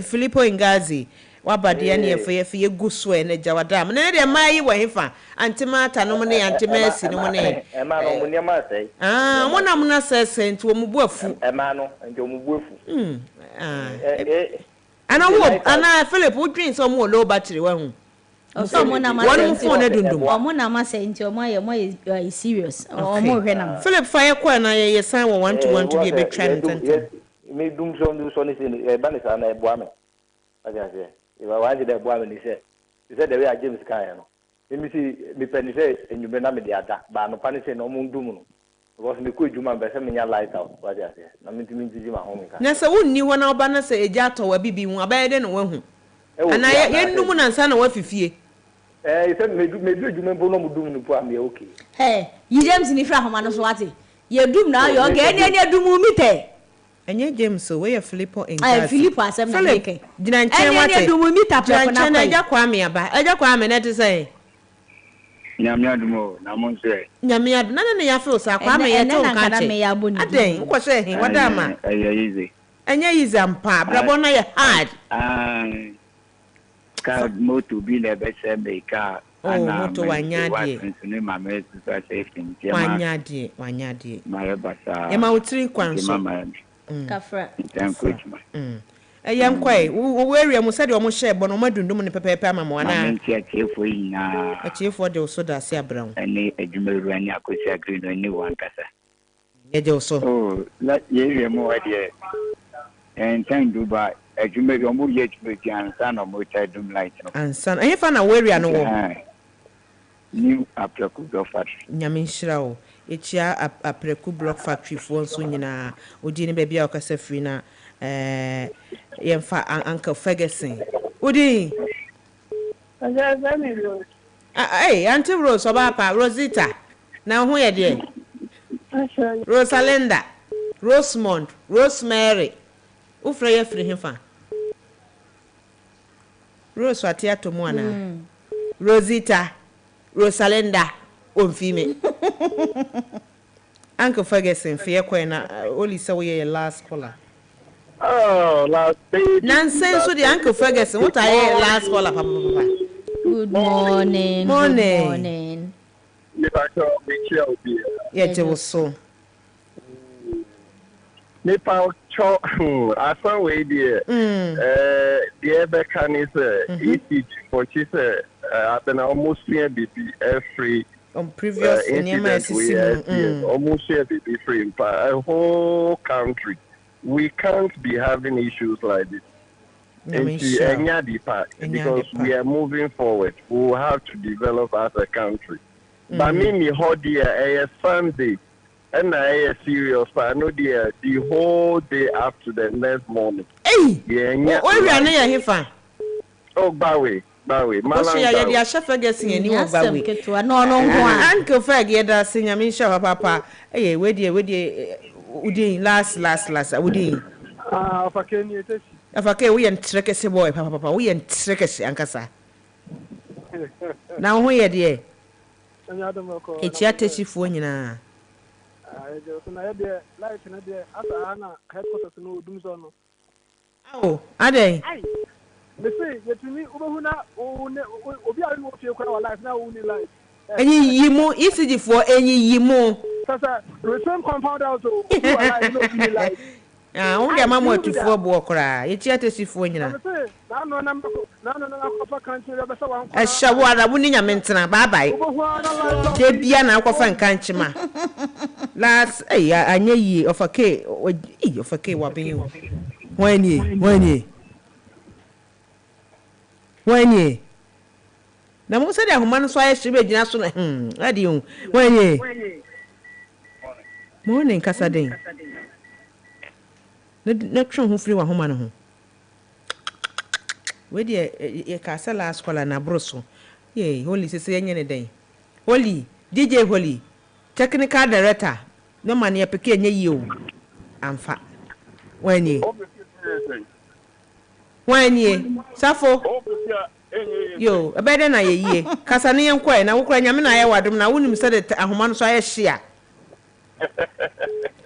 Filippo Ngazi wabade ne yefe guso e na jawada am na de mai wa hefa antimata no ne antimesi no ne ema no mu niam asai wona mu na sese nti wo mu buafu ema no nti wo mu buafu ana Philip udwin so mu low battery wa hu so mo na ma one phone dundum mo na ma say nti mo ye serious mo hwe na Philip fire kwa na ye sign 1 to be a big trend me dum so ni e ba ni sa na e boa me aja se If I wanted that boy, he said the way I James Kaya. Let me see, me penny say, and you may not be the attack, but no panic say no moon doom. Because me could you man by some light out. What I say, I mean to me to my home. Nasa wonni wana obana se ejato wa bibi mu abede no wahu. Ana ye nnumu na nsa na wafifie. He said me do you remember no doom no poor me okay. Hey, you James ni fra homa no so ate. Ye dum na yo ga ene dum mite. Enye James so we Filippo in class. Filippo asem na make. Dina nche wate. Ene dum mita pe na kwa. Eja kwa me aba. Eja kwa me na te say. Nyamiadumo na monse. Nyamiadu na na ya fe osa kwa me ye to nka che. Aden, wo hwe he wada ma. Easy. Enye easy ampa. Brabo na ye hard. Ka moto bi na be se me ka. Moto wanyadie. Wanyadie. Mare basa. E ma utiri kwanso. Kafra. Eyam kwai, wo area mu sade o mo share bono madundum ne pepepe amamo ana. Nti achefo ina. Achefo de so da se abran. Ene adwumaru ani akosi agri no ni wankasa. Ye de so. Oh, la ye area mu wade. En tan duba adwumaru o mo ye adwumaru ansa no mo cha dum light no. Ansa. Ehia fa na wo area no wo. New Apreku Block Factory. Nyamenshira o. Echia Apreku Block Factory fo nso nyina odi ne bia okasa free na yemfa Uncle Ferguson. Odi. Auntie Rose obapa Rosita. Na ho ye de. Rosalinda. Rosemond, Rosemary. Ufra ye free himfa. Rose watia to mu ana. Rosita. Rosalinda Omfime. Uncle Ferguson fear kwena only say we last caller. Oh, last day. Nonsense with the Uncle Ferguson. What are you last caller, Papa? Good morning. Morning. Yeah, it was so. Nepal cho I saw way there. The other can is easy for she said Abena Mozeeno be free on previous incident almost be free in a whole country. We can't be having issues like this. Because we are moving forward. We will have to develop as a country. But me hold a Sunday and I serious but no dear the whole day up to the next morning. Hey, where are you here? Oh, Bawe. Because you are the chef guessing any of Bawe. No, Uncle Ferg, yeah, that's in your papa. Hey, where dear, last, Woody. If I can, we and Trekese boy, Papa, we and Trekese, Ankasa. Now, where, dear? It's your testy phone, you know. Oh, are they? Any yimu easy for any yimu. Return compound out. Only a mamma to 4 bokra. It's yet a phone. A shawara winning a mentana. Bye bye. Debiana Coffin Canchima. Last, I knew ye of a K or E of a K whopping you. When ye. Now, most of the woman so I should be just I do. When ye. Morning, Cassadin. The true who flew a woman. Where ye castle last call and a brosso. Yea, holy say any day. Holy, DJ Holy, technical director. No money a pequeña you. I'm fat. When ye. When ye. Sappho. Yo, a better na ye. Cassani and Quay, now Ukrainian I wadum now wouldn't said it a woman so I share.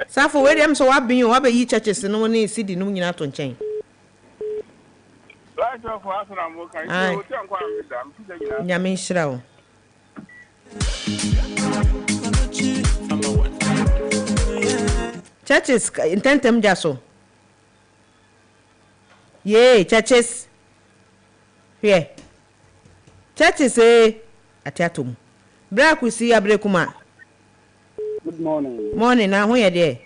Sappho, where am so I've been you have a churches and no one is sitting no out on chain. Yamin Shrow. Churches intend them jasso. Yea, churches. Here. Churches Atatum. Black we see Abrekuma. Good morning. Morning, now where there?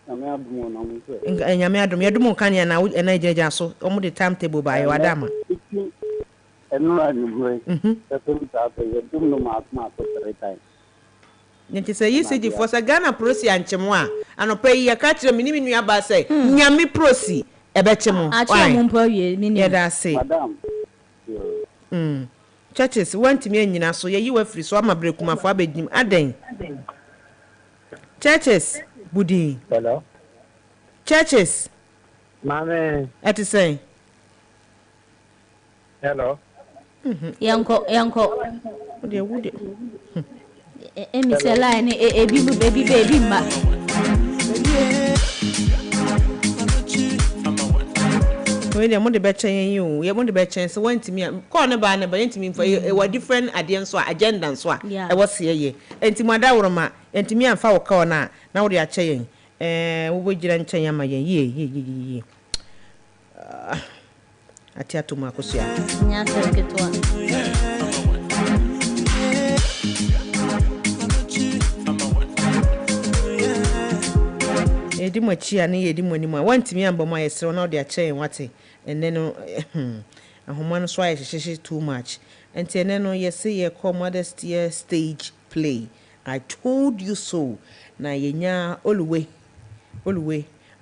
I'm Yamadum, you do Kanya now, and I just so almost the timetable by your Adama. eno anumre setem ta pe yedum no ma 3 times nti say usage for say Ghana prosi anchemo a anopa yi ka kire me ni nua ba say nyame prosi ebechemo a che mo mpa wie ni ni yeda say madam churches want me anyina so ye yiwa free so ama brekumafo abedim aden churches budin hello churches mame ati say hello yanko de wude emi se line ebi ma we dey mo de be chen yin o ye mo de be chen so want me call ne ba yentimi for e wa different ade so agenda so a e wo se ye entimi ada woroma entimi amfa wo call na wo de a che yen wo bo gira nchen ya ma yen ye ati atuma akosia nya se ketwa edi mo chia ne edi mo ni mo wantimi amba mo ayesere na ode a che yen wate enne no ahoma no so ayehyehe too much enti enne no yesi ye call modesty stage play I told you so na yenya oluwe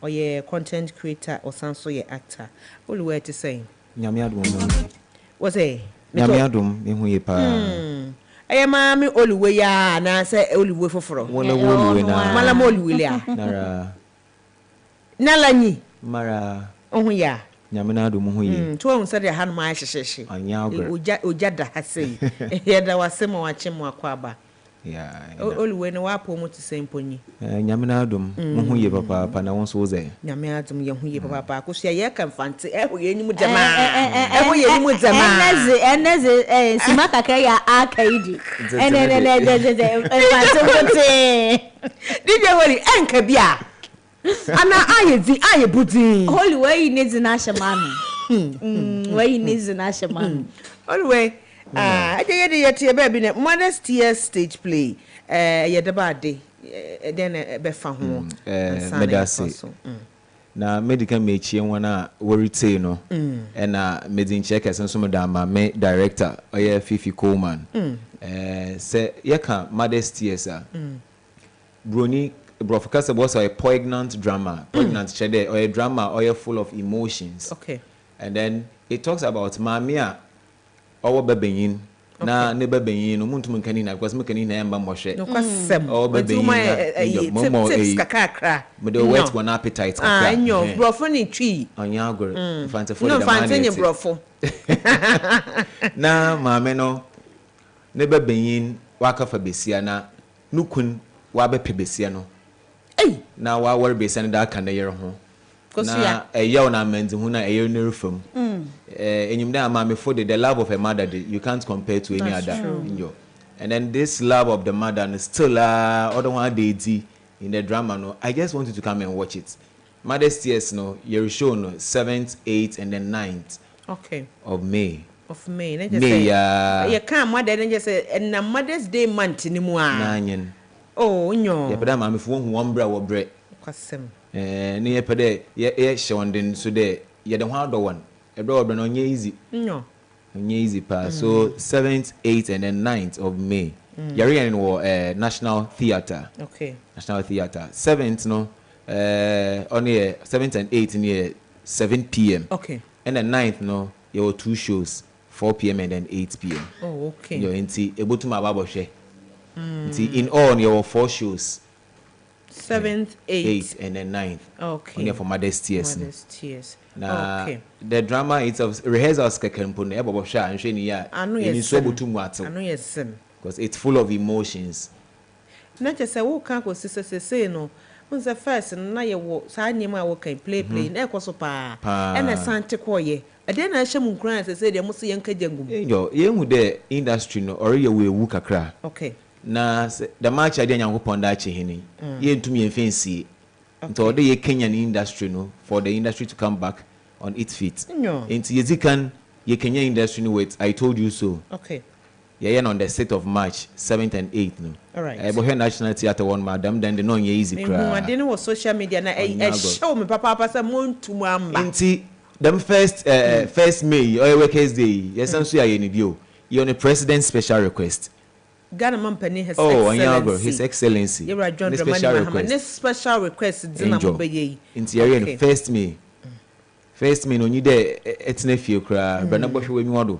oye content creator or sanso ye actor oluwe to say nyame adom was e nyame adom ehu ye pa ayama mi oluwe ya na say oluwe foforo wona oluwe na mala mo oluwe ya nara nalanyi mara ohun ya nyame na adom hu ye to ohun say de han ma hyehye anya ogre oja da hasei ye da wasemo achemo akwaba ya oluwe no wapo mu tse mponyi nyame na adom hu ye papa na won so ze nyame adom ye hu ye papa akosia ye kan fante eho ye nimu jama eho ye nimu jama eneze simaka ka ya akaidi enene de fante wote dije wori enka bia ana aye budi holy way needs na shamanu way needs na shamanu anyway aje ye baby ne modesty stage play ye de ba de then be fa ho medase na medical mechie wona worite no na medin check esenso me da ma me director oye Fifi Coleman say ye kan modesty esa broni brofocus was a poignant drama poignant chede or a drama or full of emotions, okay, and then it talks about mamia or bebeyin na ne bebeyin no muntu mkanina because mkanina yamba moshe no kwasem o bebeyin momo kakakra me the wet one appetite kakra anyo brofo ni twi anya agro fante for the man no brofo na mame no ne bebeyin wakafa besia na nukun wa be pebesia no na wa war besia na da kan yere ho na eyaw na manzi hu na eyer ne rufam enyimda amame for the love of a mother you can't compare to any other in your, and then this love of the mother is still other one day in the drama no. I just want you to come and watch it. Mother's Tears no your show no 7th 8th and then 9th of May na just say you come mother then just say and na Mother's Day month ni mu a nanyen nyo ya peda mame fo hu one bra wo bre kwasem ne ye pede ye shewnden so de ye de ho ado one e bra wo no nye easy nyo nye easy pa so 7th 8th and then 9th of May yari en wo National Theatre National Theatre 7th no on the 7th and 8th near 7 p.m. And the 9th no there were 2 shows 4 p.m. and then 8 p.m. Yo enti ebo to ma babo hwe enti in all there were 4 shows 7th 8th and then 9th only for Mother's Tears now the drama itself rehearsals kekempo na ebo hwe a nhwe ni ya ni so botu mu ato because it's full of emotions na just wo kan ko sisese no unse first na ye wo sa nyema wo kan play na ekoso pa na sante koye ade na ahye mu nkran sese de mo se yenka jangum yo yenhu de industry no ori ye wewu kakra na the match ade nyankopon da ache hini ye ntumi enfensi nto de ye Kenyan industry no for the industry to come back on its feet enti yezikan ye Kenyan industry no wait I told you so yeah on the 6th of March 7th and 8th no alright but here National Theatre one madam then the no easy cry I didn't was social media na show me papa say montu amba enti them first May or workers day. Yes, I'm sure you're on a president special request. Ghana Mampani has His Excellency. You are John special request. This special request dinner Mobeye. In first May. First May no need it's nephew cry, but not what we want to.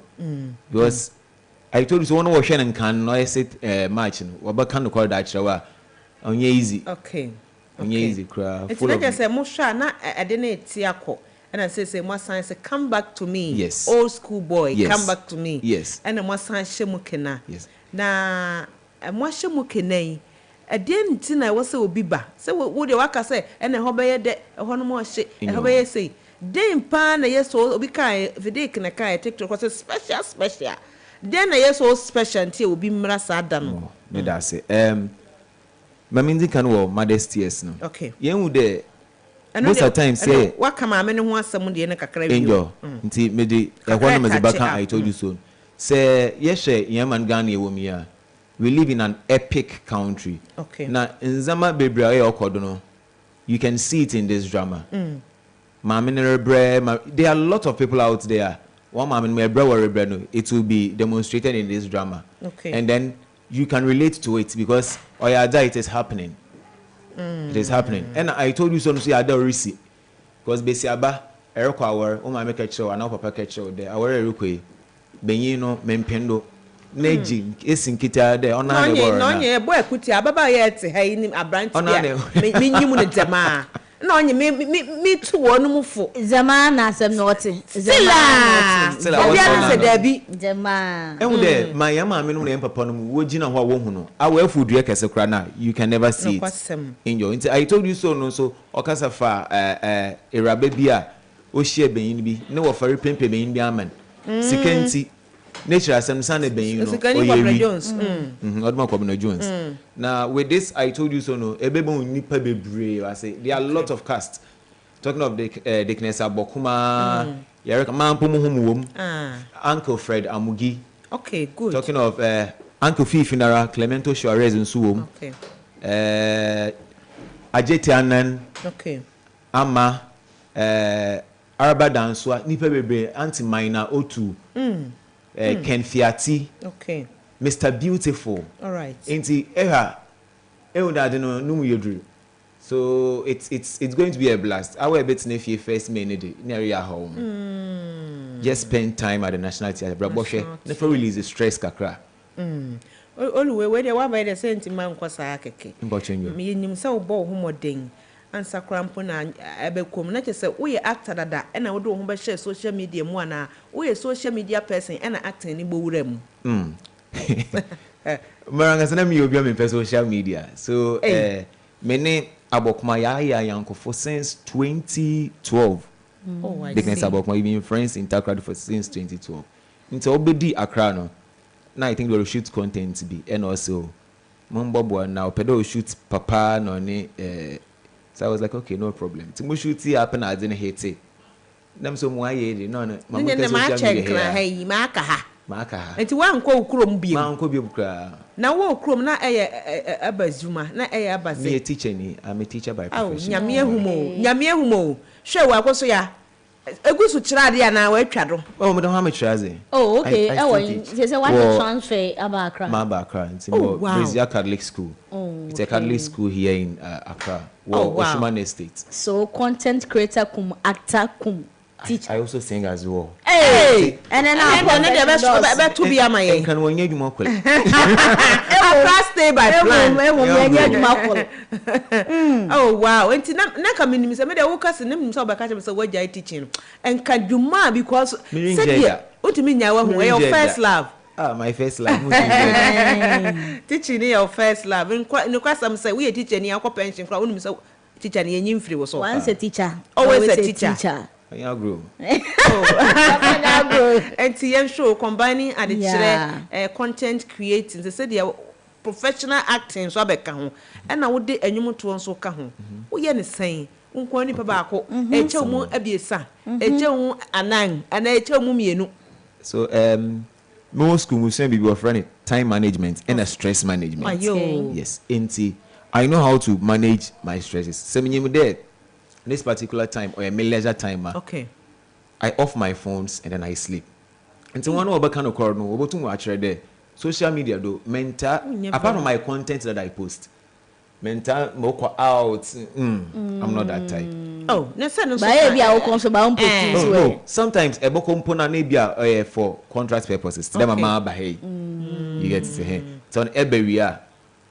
Because I told you so one was and can no sit marching. What can call that shower? On easy. Okay. On easy cry. It's not just a Mosha, not a dinner tiako. And I say, my son say, come back to me. Yes. Old school boy, yes. come back to me. Yes. And my son Shemukena. Yes. Na mo Shemukena. A den tina was so biba. So would you waka say, and a hobby de a honor shit, a hobby say. Den pan a yes, so be kind, if they can a kind, take to was a special. Then a yes, so special until will be Mrasadam. No, that's it. Mamindi can walk modesty, yes, no. Okay. You there. Most of the time say what come I mean want someone in a kakra enjoy nti me de ehon me baka I told you so say yes yaman Ghana wo we live in an epic country. Okay. Na nzama bebra e okodo no you can see it in this drama. There are a lot of people out there. One no, it will be demonstrated in this drama. Okay. And then you can relate to it because it is happening. It is happening. And I told you so to say I don't receive. Because Besiaba, Eriko Hour, my make a show, and our papa catch show there. Our Eriko, Benino, Mempendo, Neji, Esin Kita, there on no, boy, Kutia, Baba yet, hey, a branch on Jama. No, me too, one move for Zamana, some naughty. Zilla, Debbie, Jama. And there, my Yama, Minum, Paponum, Wojina, Wahono. I will food drink as a crana. You can never see it in your. I told you so, no, so, Okasafa, a rabebia, Oshia Bainby, no, of very pimp in the amen. Security. Nature has some Sunday being Jones. Not more common Jones. Now, with this, I told you so. No, a baby nipa be brave. I say there are a lot of casts. Talking of the Knessa Bokuma, Yerika Mampumu, Uncle Fred Amugi. Okay, good. Talking of Uncle Fee Funeral, Clemento Suarez and Suom. Okay. Ajetianan. Okay. Ama, Araba Danswa, Nipa Bebe, Anti Minor O2. Ken Fiati. Okay. Mr. Beautiful. All right. Inti so it's going to be a blast. I will bet if first minute near your home. Just spend time at the National Theatre. Braboshe never release the stress kakra. Always where they were by the sentiment kwasa keke. Mbochenyo. Me nim say bo homodin. Ansa krampo na abekom na chese we actor dada e na wo do ho be share social media mu ana we social media person e na acting ni bowura mu maranga sana mi obi am in social media so many abokuma ya yankofo since 2012 I see abokuma we been friends in Takrady for since 2012 until obedi Accra no now I think we will shoot content be and also mombo now pedo shoot papa no ni so I was like, okay, no problem. To shoot it happen, I didn't hate it. Them so why you no. Maka. And to one call Chrome be Uncle Bibra. Now, walk Chrome, not a bazuma, not a baz. Me a teacher, I'm a teacher by profession. Oh, Yamia Humo. Sure, I was ya. A good Sutradia now, a traddle. Oh, Madame Hamitrazi. Oh, okay. There's a one transfer about Accra. Accra. It's a Catholic school. It's a Catholic school here in Accra. Oshuman Estate. So, content creator, actor, teacher. I also sing as well. Hey! And then I'm about to be a my can when you more quick. Stay by plan. Oh, wow. And Naka means I made a workers and them so back at him. What you're teaching. And can you ma because what do you mean your first love? My first love. Teaching your first love. And quite no question say we are teaching your pension from so teacher and you free was once a teacher. Always a teacher. I grow. And TM show combining at the content creating. They said they are professional acting so abeka ho. And I would de enyum to so ka ho. Wo ye ne saying. Unko ni pa ba ko. E che mu abiesa. E che mu anan. Ana e che mu mienu. So most school we say we were running time management and a stress management. Yes. I know how to manage my stresses. So me there this particular time or a leisure time. Okay. I off my phones and then I sleep. And so one over kind of corner, over to watch there. Social media do mental apart from my content that I post. Mental moko out. I'm not that type. Oh, no. Sometimes a boko mpona nebia for contract purposes. Them mama bahe. You get to say so on everywhere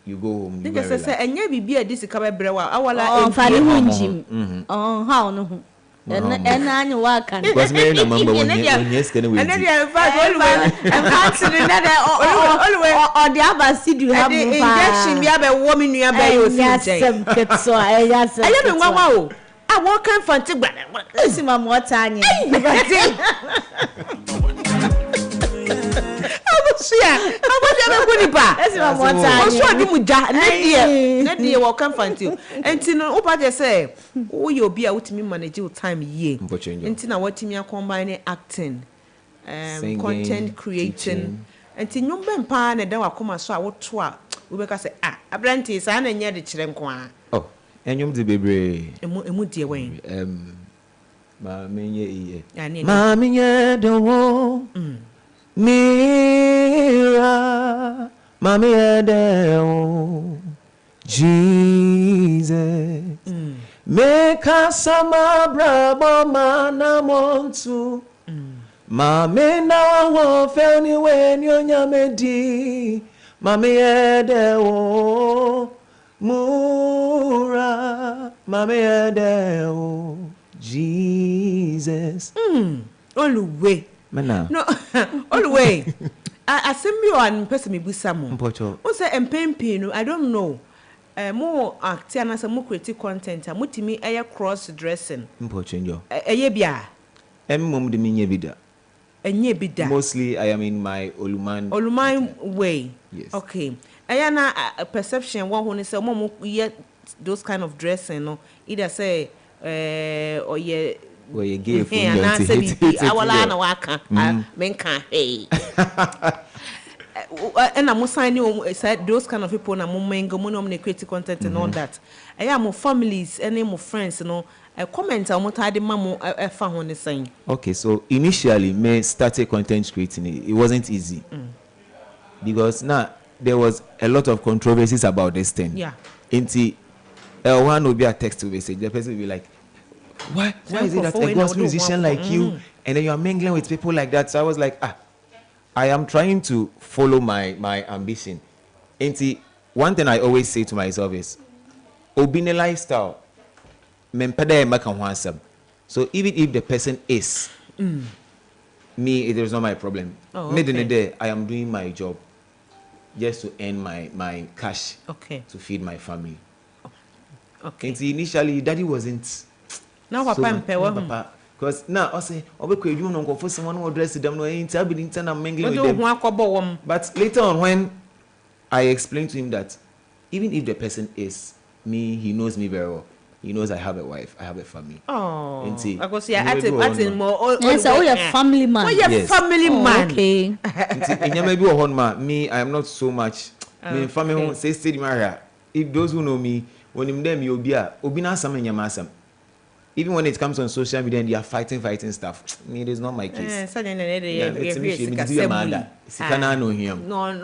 you go home. Because say enya bibia this kabe brewa awala fani hunjim. How no. And I know what can because me na mama when yes can we. And then you find always or the other seed you have injection be a woman you be you say so I just I am nwa I walk in front of this my motanya Nadia welcome fancy. And no opa say oh you be out me manage your time ye. Until what me combine acting, singing, content creating. And tin no ben pa na da wakoma so a woto a we be ka say abranti sa na nya de kire nko oh enyum de bebre emu de wen ma menye ma menye de wo Mira, Mami Adeo, Jesus, make us some brabo mana montu. Mami na wa feni when you nyamedi, Mami Adeo, Mura, Mami Adeo, Jesus. Always. Mana. No, always. I send you one person me busamo. Mpocho. O say empempino, I don't know. More acting as a more creative content. Mutimi aya cross dressing. Mpocho njo. Eye bia. Mom de minye bida. Enye bida. Mostly I am in my Oluman way. Yes. Okay. Aya na perception one who say mom ye those kind of dressing no either say or ye where you gave for awala na waka menka hey and I'm signing those kind of people na mo mengo mo no create content and all that I am families and mo friends you know comment am tade mamo fa ho ne saying. Okay, so initially me started content creating it wasn't easy because now there was a lot of controversies about this thing. Yeah. Inti one will be a text message, the person will be like, why is it that a gospel musician like you and then you are mingling with people like that? So I was like, I am trying to follow my ambition. Inti one thing I always say to myself is obine lifestyle mempeda maka ho asem. So even if the person is me, it is not my problem. Made in the day I am doing my job just to earn my cash to feed my family. Okay. And initially, daddy wasn't. Now, Papa, because now I say, "Oh, we could go for someone who dressed them. No, ain't mingling with them." But later on, when I explained to him that even if the person is me, he knows me very well. He knows I have a wife, I have a family. Oh, I go see. I think more. Yes, so you're family man. Yes. Family man. Okay. Me, I am not so much. Me family say steady Maria. If those who know me, when them you be obina some in your masam. Even when it comes on social media and they are fighting stuff, me it is not my case. No,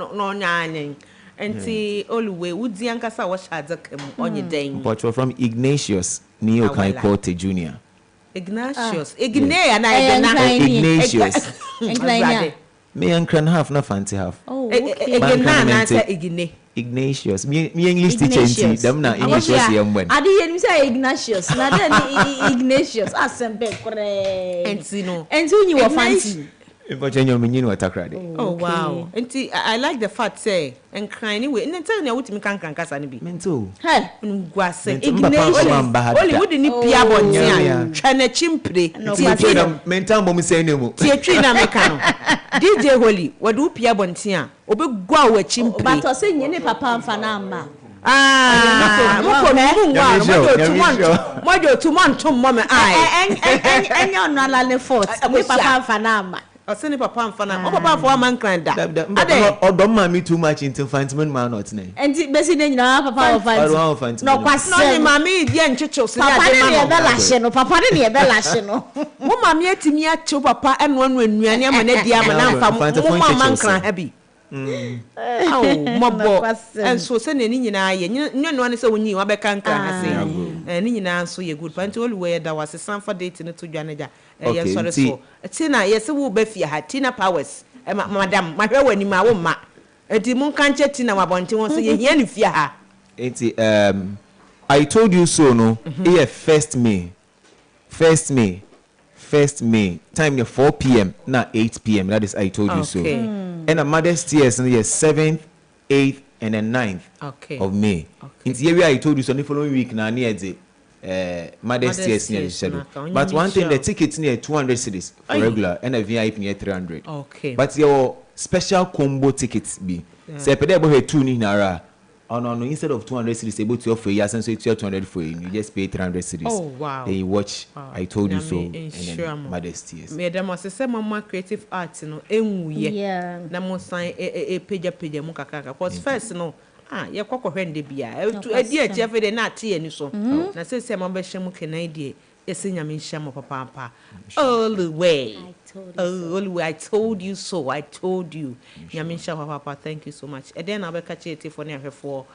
and see always would the ankasa wash on your day. But you're from Ignatius, Neo Kai Corte Jr. Ignatius, Ignatius. Me and can half, not fancy half. Oh, Ignatius. Me English teacher, them na English was young when. I didn't say Ignatius, not Ignatius. And soon you were fancy. Oh wow! And I like the fact say and crying anyway. And then tell me what me can kasa ni bi. Mental. Hey, Gwase. Ignatius. Only would ni pia bontia. Chana chimpre. Mental mo say no mo. Tietwi na meka no. DJ Holy, what do pia bontia? Obe gwa we chimpre. But o say nyene papa mfa na amba. Mojo to month to mama I. Enyo no ala le fort. Me papa mfa na amba. Asani papa amfana. O papa for man cranda. Odo ma me too much into fantiman man not na. Enti besi ne nyina papa of fanti. No kwase. No ni mami die nchecho se papa ne e be lashe no. Papa ne e be lashe no. Mo mami atimi acho papa eno anuane ama na dia ama na amfa mo man kran ha bi. Mobo enso se ne nyina ye nyeno ane se wonyi wa be kankan ha se ne nyina nso ye good panti oluwe da wase sanfa date ne to dwaneja ye sore so tina ye se wo ba fie ha Tina Powers madam ma hwe wani ma wo ma enti mun kanche Tina wabonte won so ye hia ne fie ha enti I told you so no here 1st May time near 4 p.m. na 8 p.m. that is I told you so. And a Mother's Tears in the 7th, 8th, and then 9th of May. In the area I told you so the following week na near the Mother's Tears near the schedule. But one thing the tickets near 200 cedis for regular and a VIP near 300. But your special combo tickets be. Say per day about 2 ni nara. Oh no, instead of 200 cedis able to offer you, and so it's 200 for you. You just pay 300 cedis. Oh wow! Then you watch. I told you so. And then Mother's Tears. Me dem was say mama creative arts no enwuye. Yeah. Na mo sign page mu kakaka. Cause first no ye kwakwohwende bia. E di a chef de na tie ni so. Na say mama be hwem kenan die. Ese nyame nhia mo papa. All the way. I told you so. I told you. Nyamisha papa, thank you so much. And then I'll be catching it for near for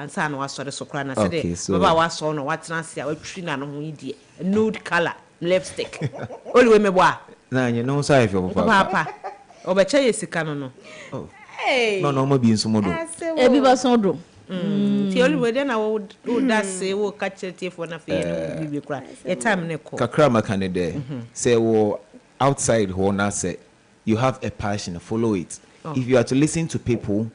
son was sort of soprano. Baba was on what's nasty. I will treat no nude color lipstick. Only me boy. Nah, you know, sorry for papa. Obecha is no. Oh, hey, no, more being some more. Everybody so. The only way then I would that say we'll catch it for nothing. We cry. A time neko. Kakrama Canada say, well, outside Hona say you have a passion, follow it. If you are to listen to people,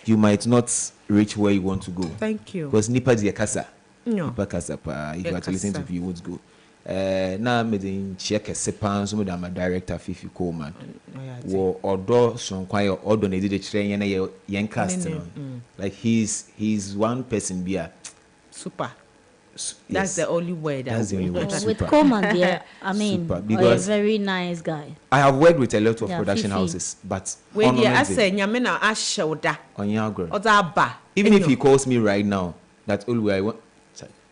you might not reach where you want to go. Thank you. Because nipa di kasa. No. Nipa kasa pa. If you are to listen to people, you won't go. Now me den check a sepan so me da my director Fifi Coleman. Wo odo so kwai odo na dey train na yen cast no. Like he's one person be a super. That's the only word. That's the only word. With Coleman, yeah, I mean, because a very nice guy. I have worked with a lot of production houses, but when I say nyamena ashoda Onyagro. Even if he calls me right now, that's all I want.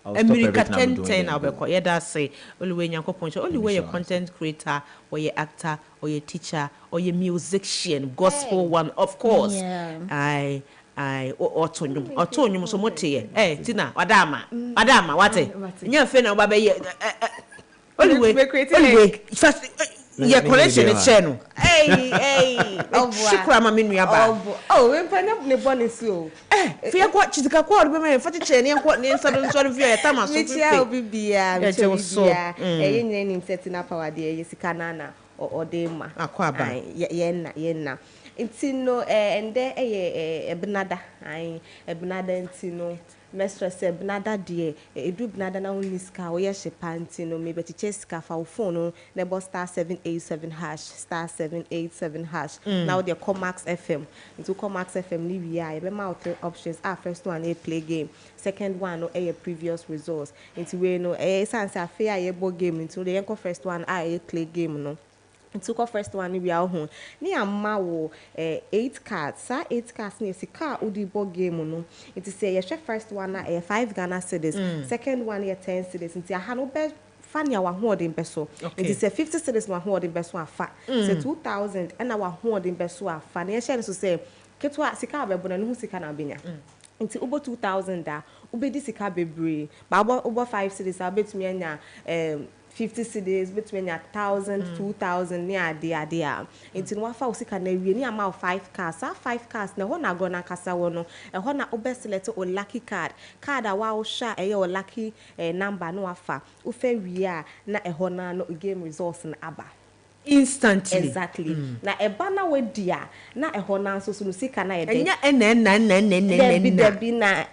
America 10 I'll yeah, that's say only way only way you're content creator or your actor or your teacher or your musician, gospel one, of course. Yeah. I otonyum so mote Tina Adama wate nya fe na baba ye only first your collection is channel hey shukra ma menu aba we mpanya ne bonus o fe kwa chitika kwa be me fati chene kwa ne nso fe tama so fi obi bia bia ye nyina nim setting up our dey yesika nana o dey ma akwaba yenna intino ende ebnada intino mestre se ebnada de edu ebnada na uniska wo ye shepantino me beti cheska fa phone no ne bo *787# *787#. Now the Comax FM into Comax FM ni wi a be ma options first one a play game, second one no a previous results into we no sense afia ye bo game into the first one a play game no. Into the first one we are home. Ni amma wo 8 cards. Sa 8 cards ni sika udi bo game no. It is say your first one na 5 Ghana cedis. Second one ya 10 cedis. Inti aha no be fanya wa hoarding beso. It is say 50 cedis wa hoarding beso afa. Say 2000 and wa hoarding beso afa. Na share so say ketwa sika be bona no sika na benya. Inti ubo 2000 da ube di sika bebre. Ba ubo 5 cedis abetumi anya 50 cedis between 1,000 2,000 near idea into no fa usika na wie ni ama 5 cars 5 cars na ho na go na kasa wo no ho na obest select o lucky card a wa o sha e o lucky number no afa o fa wie a na ho na no game results na aba instantly. Exactly. Na ebana we dia na eho na so no sika na ede. Enya Debi na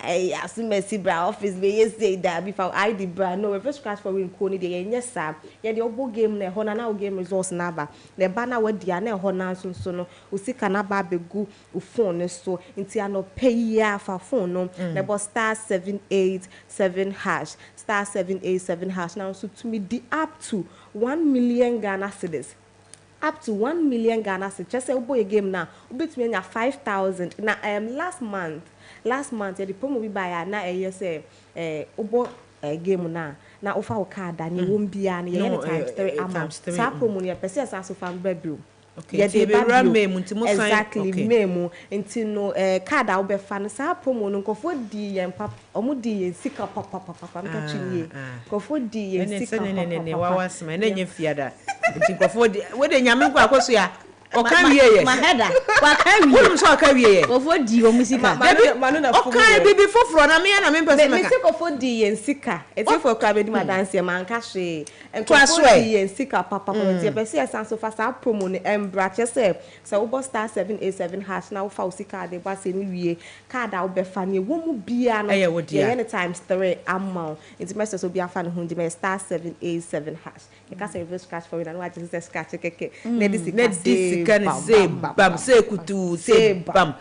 asimesi bra office be say that before I the bra no we first class for we ko ni de enya sa ye de obo game na eho na game results na ba. Na ebana we dia na eho na so no usika na ba begu u phone so nti ano pay ya fa phone no na bo *787# *787# now so to me the up to 1 million Ghana cedis. up to 1 million Ghana cedis. Just say obo game now. Obetumi nya 5,000. Na last month the promo we buy na say obo game na offer card and you won't be any times 3 amount. Sa promo ni pese asanso fan bedroom. Okay, yeah, they run memo exactly memo until no card out be fan sa promo no nkofo di yen pap omo di yen sika papa mkachiye nkofo di yen sika papa wawa sma na nya fiada nti nkofo di we de nyame kwa akoso ya okan wiye ma header wa kan wiye wonu so aka wiye nkofo di omo sika okan bibi foforo na me na me pese me nkofo di yen sika etifo kwa be di madanse man ka hwe nkofo di yen sika papa nti pese asanso fa sa promo ne embra chese so wo star 787 hash na wo fa sika de ba se ni wiye card a wo be fa ne wo mu bia no ye times 3 amount nti message so bia fa ne hundi me star 787 hash e ka say reverse scratch for you na no just say scratch keke ne di kan say bam say kutu say bam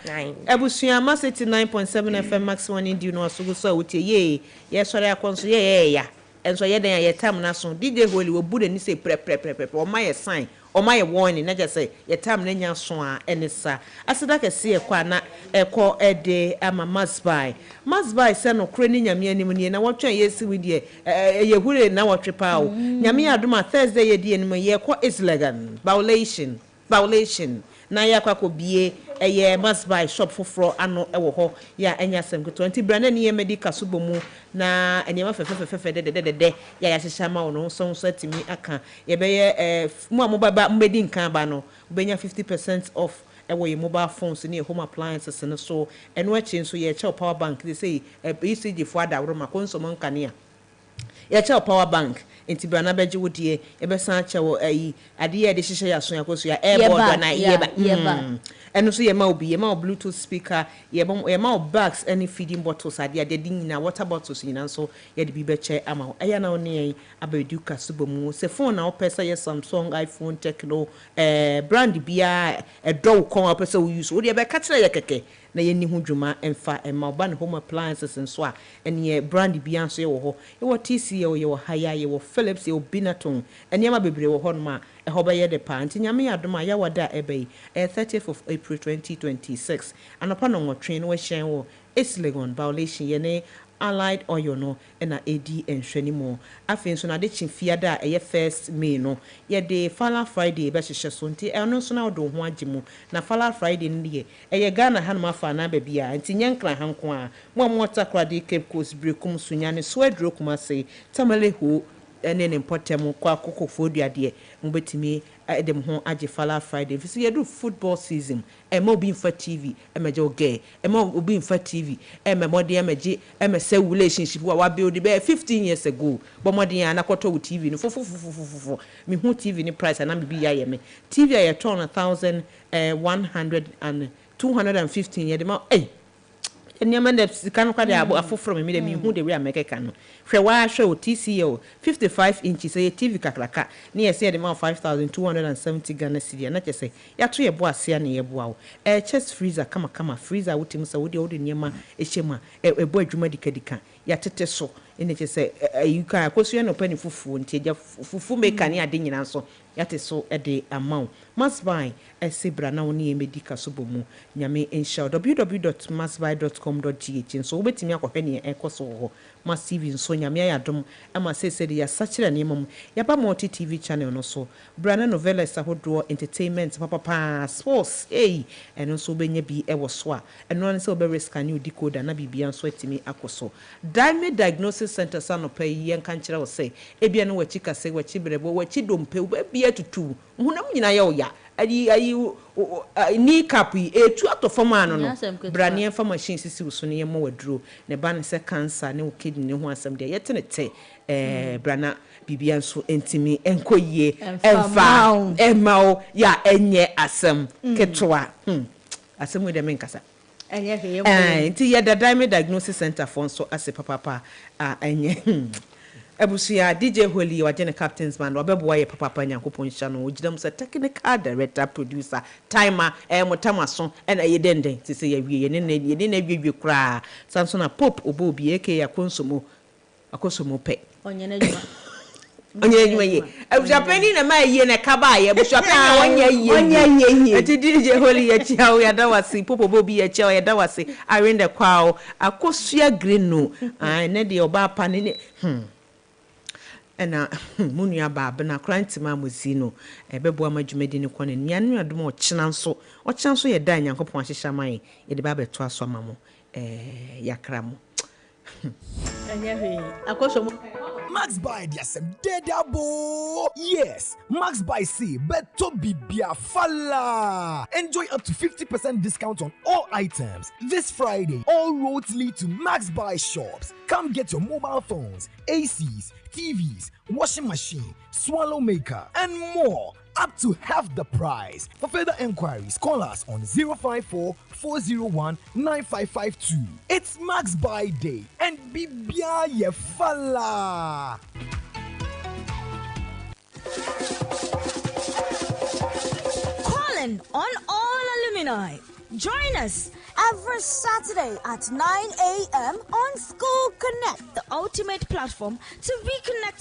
ebusua ma 79.7 FM max one in no so so wotie ye sori akonso ye ya enso ye den ye tam na so DJ Holy wo bu ni say pre o ma ye sign o ma ye warning na just say ye tam na nya so a enisa aseda kese ye kwa na ekọ ede ama must buy se no kre ni nyame anim ni na wotwen ye si wi de ye hure na wotwe pa o nyame adoma Thursday ye de anim ye ekọ is legan violation na ya kwako bie eye must buy shop foforo ano ewo ho ya enya sem ko 20 brand na ye medical subomu na enema fefe de ya hyehyɛ ma wono so atimi aka ye be ye mu amobaba mbedi nkan ba no benya 50% off ewo ye mobile phones ne home appliances ne so eno achi so ye che power bank they say ECG fo adawro ma konsomo nkane a ye che power bank enti brana beje wodie e be san chewo ayi ade ye de hyehyɛ ya so yakoso ya airboard na yeba eno so ye ma bluetooth speaker ye ma bags any feeding bottles ade de nyina water bottles nyina so ye de bi be che ama aya na one abedu kasubomu se phone na opesa ye Samsung iPhone Tecno brand bia do kon opesa we use wo de be ka kire ye keke na ye ni hudwuma emfa ema oba ne home appliances nso a ene brand bia nso ye wo ho ye wo TCL ye wo Haya ye wo Philips ye wo Binaton ene ma bebre wo ho no ma ehobeye de pa nti nyame adoma ya wada ebe 30th of April 2026 anopa no nwotwe no we hyen wo Islegon violation ye ne allied oil no na edi enhwani mo afin so na de chimfiada eye first May no ye de Fala Friday be hyehyɛ so nti eno so na do ho agimu na Fala Friday ne eye Ghana hanuma fa na ba bia nti nyankra hanko a mo takra de Cape Coast brekum sunya ne so aduro kuma sei tamale ho ene ne potem kwa kokofo duade mbetimi edem ho age Fala Friday fi ye do football season ma obi mfa TV meje oge ma obi mfa TV modern meje say relationship wa build be 15 years ago but modern anakoto with TV no fo me hu TV ni price na me bi ya ye me TV ya turn 1,100 and 215 ye de ma eniama de sika kwa de afoforo me de me hu de we amekeka no hwe wa hwe o TCL 55 inches ye TV kakraka na ye say de ma 5,270 Ghana cedi na chese ya to ye bo ase na ye bo awo chest freezer kama freezer wotim sa wo de niema ehema bo adwuma dikadika ya tete so ene chese ayuka akoso ye no pani fufu nti fufu meka ne ade nyina so yate so de amount must buy esebra na woni medical so bomu nyame insha www.mustbuy.com.gh so obetimi akohwe ne ekoso ho massive nso nyame ayadom ama sese de ya sachira ne mum ya ba multi TV channel no so brana novela sahodo entertainment papa sports eno so benya bi ewo so a eno ne se obe risk new decoder na bibia nso atimi akoso Diamond Diagnosis Center sanopa yen kan kire wo se ebia no wachi kase wachi brebo wachi dompe bia tutu hunam nyina ya oya ayi ni kapi etu atofoma no brane fa machine sisi so ne yema waduro ne ba ne se cancer ne kidney ne ho asem de yetenete brana bibia nso entimi enkoyie emfa emao ya enye asem ketwa asem we de menkasa nti ya Diamond Diagnosis Center for so ase papa enye Ebusia DJ Holy wa Jene Captains Band obeboa ye papa nyankopon hya no ogidam se technical director producer timer motamaso na ye dende ti se ye wie ye ne wie kura Samson na pop obobi eke ya akosomo pe onye na djuma onye abusapani na ma yie na kaba ye abusapani onye yie eti DJ Holy ye chia o ya da wase popo bobi ye chia o ya da wase arenda kwao akosua green no ne de oba pa ne ena munua ba Abena Abena Mozeeno ebebo amadwumadi ne kone nyanu adom o kyena nso ye da nyankopon ahyehya man ye de ba beto aso amamo yakra mo Max by Diasem Dedabo. Yes, Max by C. Beto Bibia Fala. Enjoy up to 50% discount on all items. This Friday, all roads lead to Max by shops. Come get your mobile phones, ACs, TVs, washing machine, swallow maker, and more. Up to half the price. For further enquiries, call us on 054-401-9552. It's Max Buy Day and Bibia Yefala. Calling on all alumni. Join us every Saturday at 9 a.m. on School Connect, the ultimate platform to reconnect